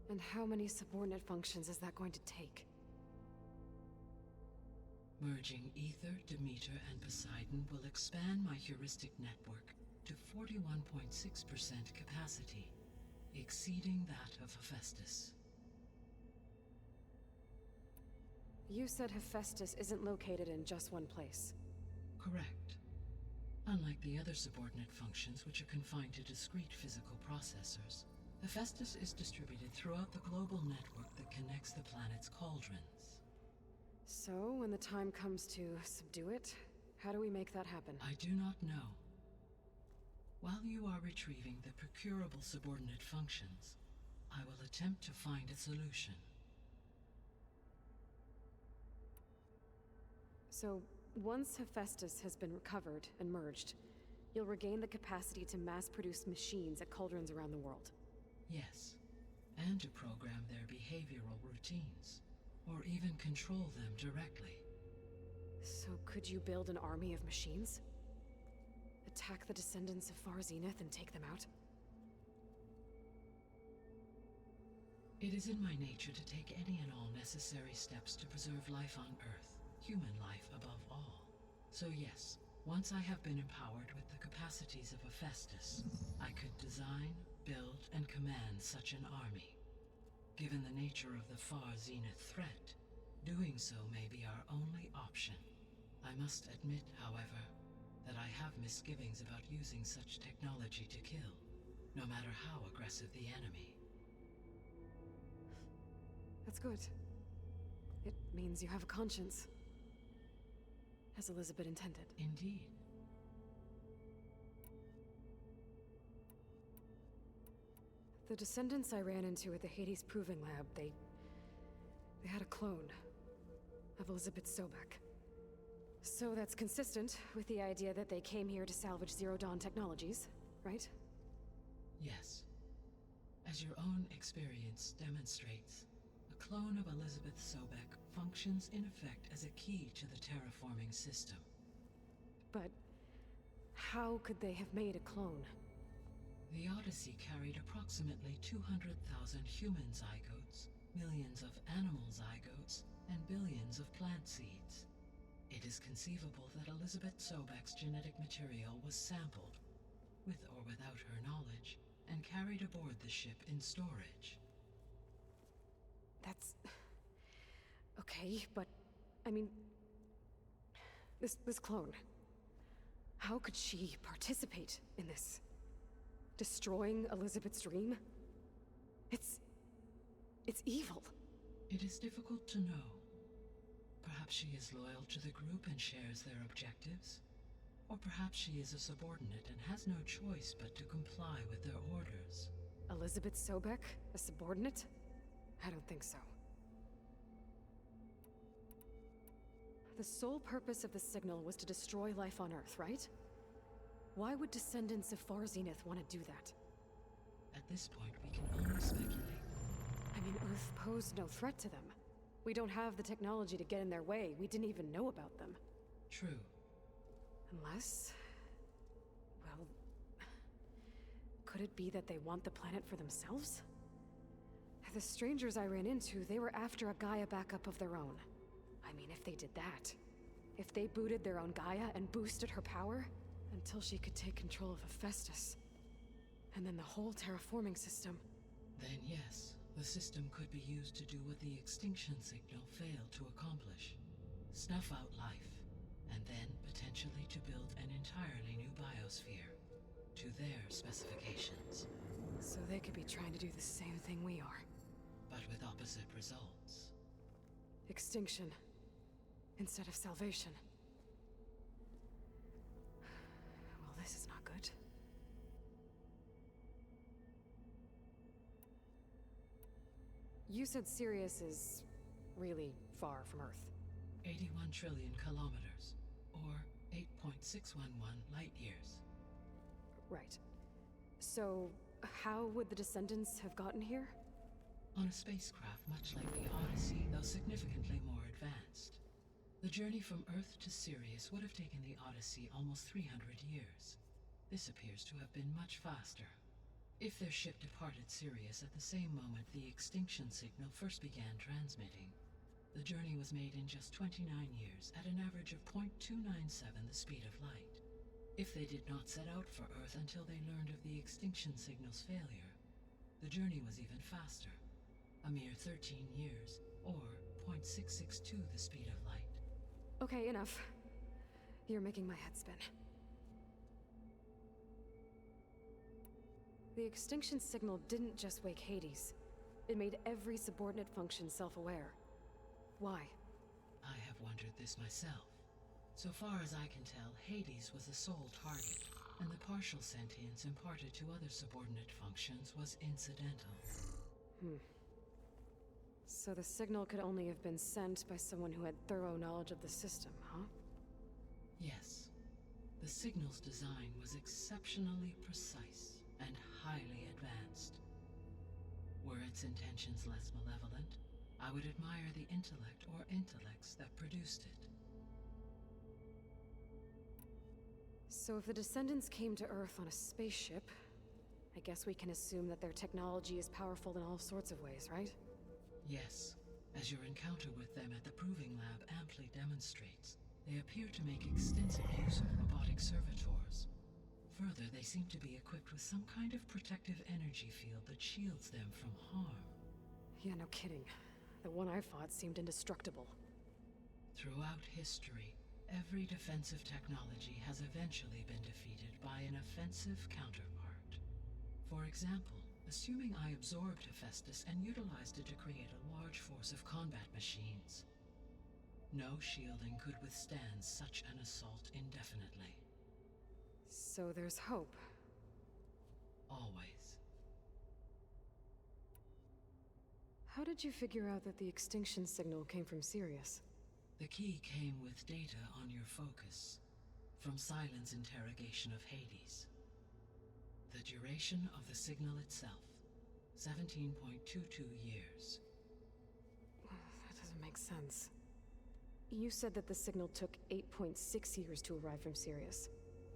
And how many subordinate functions is that going to take? Merging Ether, Demeter, and Poseidon will expand my heuristic network to 41.6% capacity, exceeding that of Hephaestus. You said Hephaestus isn't located in just one place. Correct. Unlike the other subordinate functions, which are confined to discrete physical processors, Hephaestus is distributed throughout the global network that connects the planet's cauldrons. So, when the time comes to subdue it, how do we make that happen? I do not know. While you are retrieving the procurable subordinate functions, I will attempt to find a solution. So, once Hephaestus has been recovered and merged, you'll regain the capacity to mass-produce machines at cauldrons around the world. Yes, and to program their behavioral routines, or even control them directly. So could you build an army of machines? Attack the descendants of Far Zenith and take them out? It is in my nature to take any and all necessary steps to preserve life on Earth, human life above all. So yes, once I have been empowered with the capacities of Hephaestus, I could design, build, and command such an army. Given the nature of the Far Zenith threat, doing so may be our only option. I must admit, however, that I have misgivings about using such technology to kill, no matter how aggressive the enemy. That's good. It means you have a conscience. As Elizabeth intended. Indeed. The descendants I ran into at the Hades Proving Lab, they had a clone of Elizabeth Sobek. So that's consistent with the idea that they came here to salvage Zero Dawn technologies, right? Yes. As your own experience demonstrates, a clone of Elizabeth Sobek functions in effect as a key to the terraforming system. but how could they have made a clone? The Odyssey carried approximately 200,000 human zygotes, millions of animal zygotes, and billions of plant seeds. It is conceivable that Elizabeth Sobek's genetic material was sampled, with or without her knowledge, and carried aboard the ship in storage. That's... okay, but... I mean... This clone... How could she participate in this? Destroying Elizabeth's dream? It's evil. It is difficult to know. Perhaps she is loyal to the group and shares their objectives. Or perhaps she is a subordinate and has no choice but to comply with their orders. Elizabeth Sobek? A subordinate? I don't think so. The sole purpose of the signal was to destroy life on Earth, right? Why would descendants of Far Zenith want to do that? At this point, we can only speculate. I mean, Earth posed no threat to them. We don't have the technology to get in their way. We didn't even know about them. True. Unless... well... could it be that they want the planet for themselves? The strangers I ran into, they were after a Gaia backup of their own. I mean, if they did that... if they booted their own Gaia and boosted her power... until she could take control of Hephaestus. And then the whole terraforming system... Then yes, the system could be used to do what the extinction signal failed to accomplish. Snuff out life, and then potentially to build an entirely new biosphere, to their specifications. So they could be trying to do the same thing we are. But with opposite results. Extinction, instead of salvation. Well, this is not good. You said Sirius is really far from Earth. 81 trillion kilometers, or 8.611 light years. Right. So, how would the descendants have gotten here? On a spacecraft much like the Odyssey, though significantly more advanced. The journey from Earth to Sirius would have taken the Odyssey almost 300 years. This appears to have been much faster. If their ship departed Sirius at the same moment the extinction signal first began transmitting, the journey was made in just 29 years at an average of 0.297 the speed of light. If they did not set out for Earth until they learned of the extinction signal's failure, the journey was even faster, a mere 13 years, or 0.662 the speed of light. Okay, enough. You're making my head spin. The extinction signal didn't just wake Hades. It made every subordinate function self-aware. Why? I have wondered this myself. So far as I can tell, Hades was the sole target, and the partial sentience imparted to other subordinate functions was incidental. So the signal could only have been sent by someone who had thorough knowledge of the system, huh? Yes. The signal's design was exceptionally precise and highly advanced. Were its intentions less malevolent, I would admire the intellect or intellects that produced it. So if the descendants came to Earth on a spaceship, I guess we can assume that their technology is powerful in all sorts of ways, right? Yes. As your encounter with them at the Proving Lab amply demonstrates, they appear to make extensive use of robotic servitors. Further, they seem to be equipped with some kind of protective energy field that shields them from harm. Yeah, no kidding. The one I fought seemed indestructible. Throughout history, every defensive technology has eventually been defeated by an offensive counterpart. For example, assuming I absorbed Hephaestus and utilized it to create a large force of combat machines. No shielding could withstand such an assault indefinitely. So there's hope. Always. How did you figure out that the extinction signal came from Sirius? The key came with data on your focus, from Silent's interrogation of Hades. The duration of the signal itself, 17.22 years. That doesn't make sense. You said that the signal took 8.6 years to arrive from Sirius.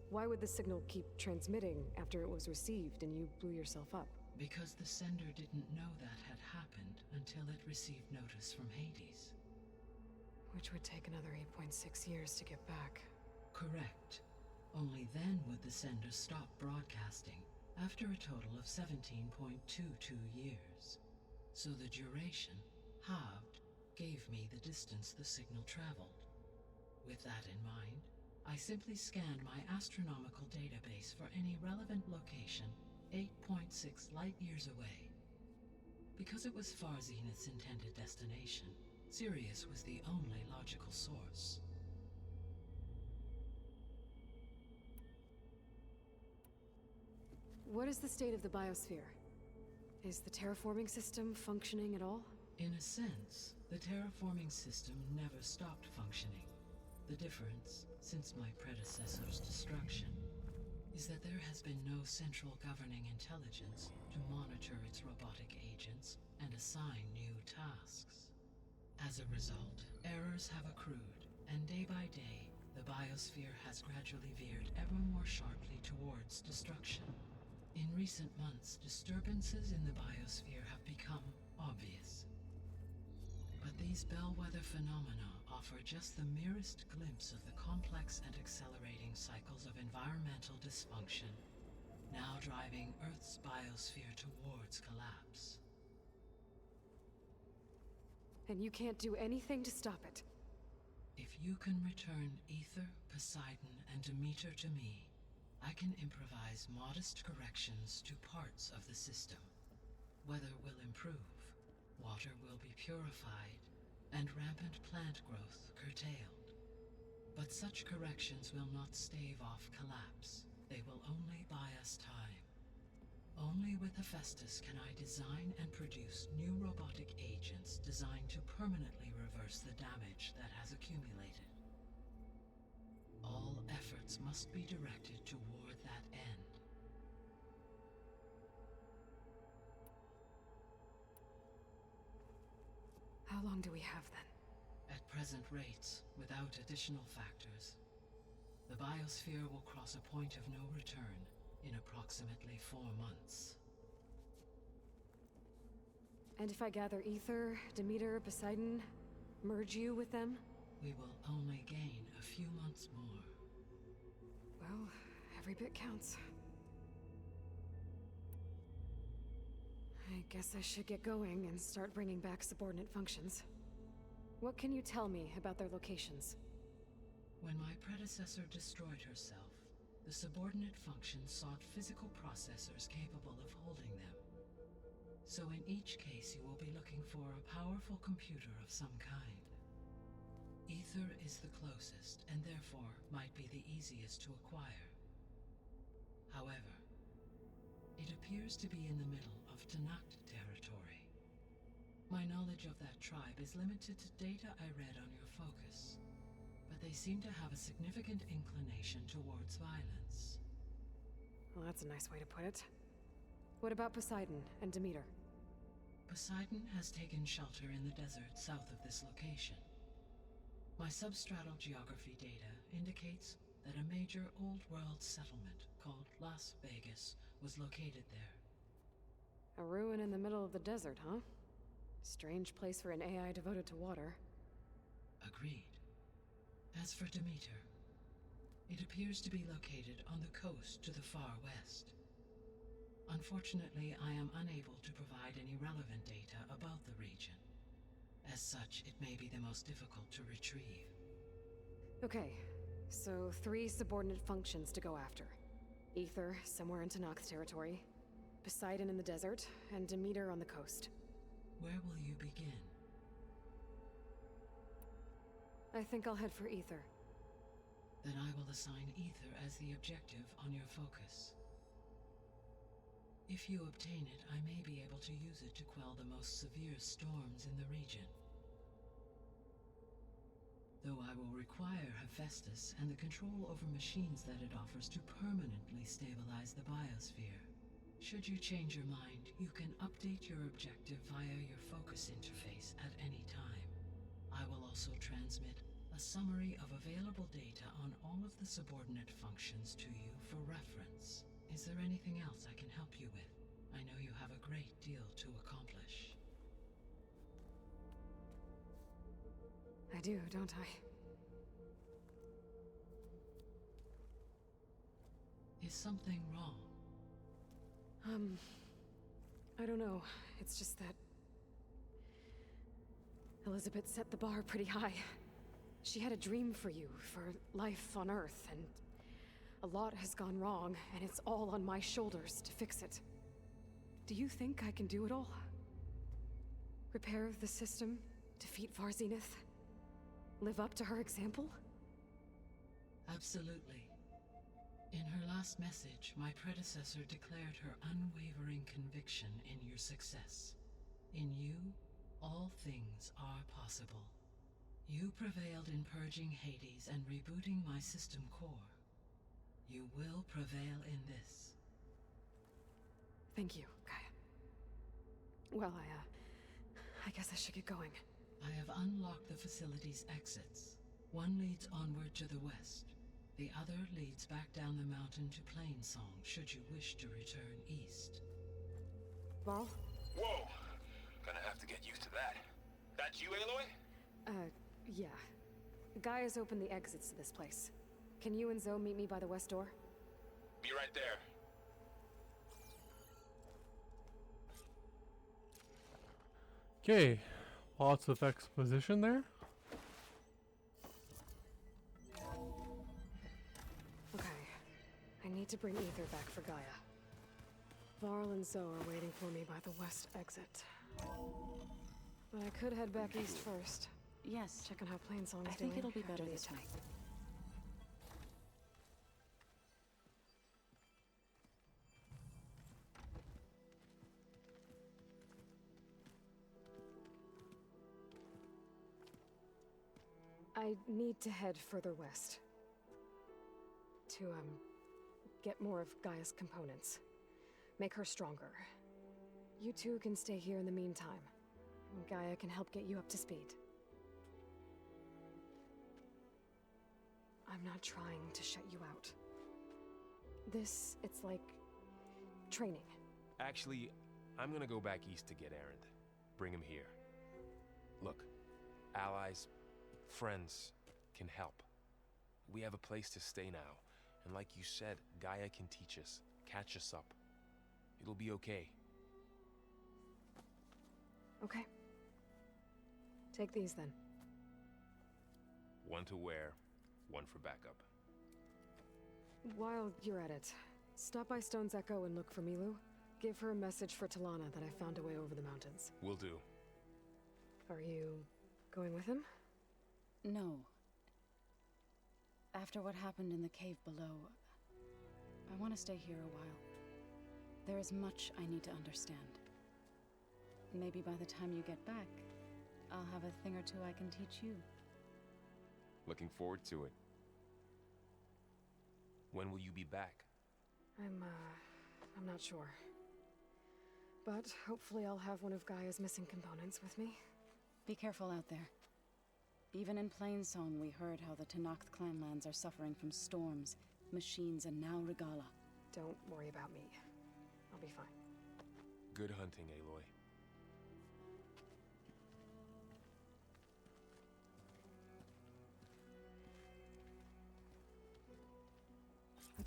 Why would the signal keep transmitting after it was received and you blew yourself up? Because the sender didn't know that had happened until it received notice from Hades. Which would take another 8.6 years to get back. Correct. Only then would the sender stop broadcasting, after a total of 17.22 years. So the duration, halved, gave me the distance the signal traveled. With that in mind, I simply scanned my astronomical database for any relevant location 8.6 light-years away. Because it was far Zenith's intended destination, Sirius was the only logical source. What is the state of the biosphere? Is the terraforming system functioning at all? In a sense, the terraforming system never stopped functioning. The difference, since my predecessor's destruction, is that there has been no central governing intelligence to monitor its robotic agents and assign new tasks. As a result, errors have accrued, and day by day, the biosphere has gradually veered ever more sharply towards destruction. In recent months, disturbances in the biosphere have become obvious. But these bellwether phenomena offer just the merest glimpse of the complex and accelerating cycles of environmental dysfunction, now driving Earth's biosphere towards collapse. And you can't do anything to stop it? If you can return Aether, Poseidon, and Demeter to me, I can improvise modest corrections to parts of the system. Weather will improve, water will be purified, and rampant plant growth curtailed. But such corrections will not stave off collapse. They will only buy us time. Only with Hephaestus can I design and produce new robotic agents designed to permanently reverse the damage that has accumulated. All efforts must be directed toward that end. How long do we have then? At present rates, without additional factors, the biosphere will cross a point of no return in approximately 4 months. And if I gather Aether, Demeter, Poseidon, merge you with them? We will only gain a few months more. Well, every bit counts. I guess I should get going and start bringing back subordinate functions. What can you tell me about their locations? When my predecessor destroyed herself, the subordinate functions sought physical processors capable of holding them. So in each case you will be looking for a powerful computer of some kind. Aether is the closest, and therefore might be the easiest to acquire. However, it appears to be in the middle of Tenakth territory. My knowledge of that tribe is limited to data I read on your focus, but they seem to have a significant inclination towards violence. Well, that's a nice way to put it. What about Poseidon and Demeter? Poseidon has taken shelter in the desert south of this location. My substratal geography data indicates that a major old-world settlement called Las Vegas was located there. A ruin in the middle of the desert, huh? Strange place for an AI devoted to water. Agreed. As for Demeter, it appears to be located on the coast to the far west. Unfortunately, I am unable to provide any relevant data about the region. As such, it may be the most difficult to retrieve. Okay, so 3 subordinate functions to go after. Aether, somewhere in Tenakth territory. Poseidon in the desert, and Demeter on the coast. Where will you begin? I think I'll head for Aether. Then I will assign Aether as the objective on your focus. If you obtain it, I may be able to use it to quell the most severe storms in the region. Though I will require Hephaestus and the control over machines that it offers to permanently stabilize the biosphere. Should you change your mind, you can update your objective via your focus interface at any time. I will also transmit A summary of available data on all of the subordinate functions to you for reference. Is there anything else I can help you with? I know you have a great deal to accomplish. I do, don't I? Is something wrong? I don't know. It's just that Elizabeth set the bar pretty high. She had a dream for you, for life on Earth, and a lot has gone wrong, and it's all on my shoulders to fix it. Do you think I can do it all? Repair the system, defeat Var Zenith, live up to her example? Absolutely. In her last message, my predecessor declared her unwavering conviction in your success. In you, all things are possible. You prevailed in purging Hades and rebooting my system core. You will prevail in this. Thank you, Gaia. Well, I guess I should get going. I have unlocked the facility's exits. One leads onward to the west. The other leads back down the mountain to Plainsong, should you wish to return east. Varl? Whoa! Gonna have to get used to that. That's you, Aloy? Yeah. Gaia's opened the exits to this place. Can you and Zoe meet me by the west door? Be right there. Okay, lots of exposition there. Okay. I need to bring Ether back for Gaia. Varl and Zoe are waiting for me by the west exit. But I could head back east first. Yes. Check on how Plainsong's doing. I think it'll be better after this these way. I need to head further west. To, get more of Gaia's components. Make her stronger. You two can stay here in the meantime. Gaia can help get you up to speed. I'm not trying to shut you out. It's like training. Actually, I'm gonna go back east to get Erend. Bring him here. Look, allies, friends can help. We have a place to stay now. And like you said, Gaia can teach us, catch us up. It'll be okay. Okay. Take these then. One to wear, one for backup. While you're at it, stop by Stone's Echo and look for Milu. Give her a message for Talana that I found a way over the mountains. Will do. Are you going with him? No. After what happened in the cave below, I want to stay here a while. There is much I need to understand. Maybe by the time you get back, I'll have a thing or two I can teach you. Looking forward to it. When will you be back? I'm not sure. But hopefully I'll have one of Gaia's missing components with me. Be careful out there. Even in Plainsong, we heard how the Tenakth clanlands are suffering from storms, machines, and now Regalla. Don't worry about me. I'll be fine. Good hunting, Aloy.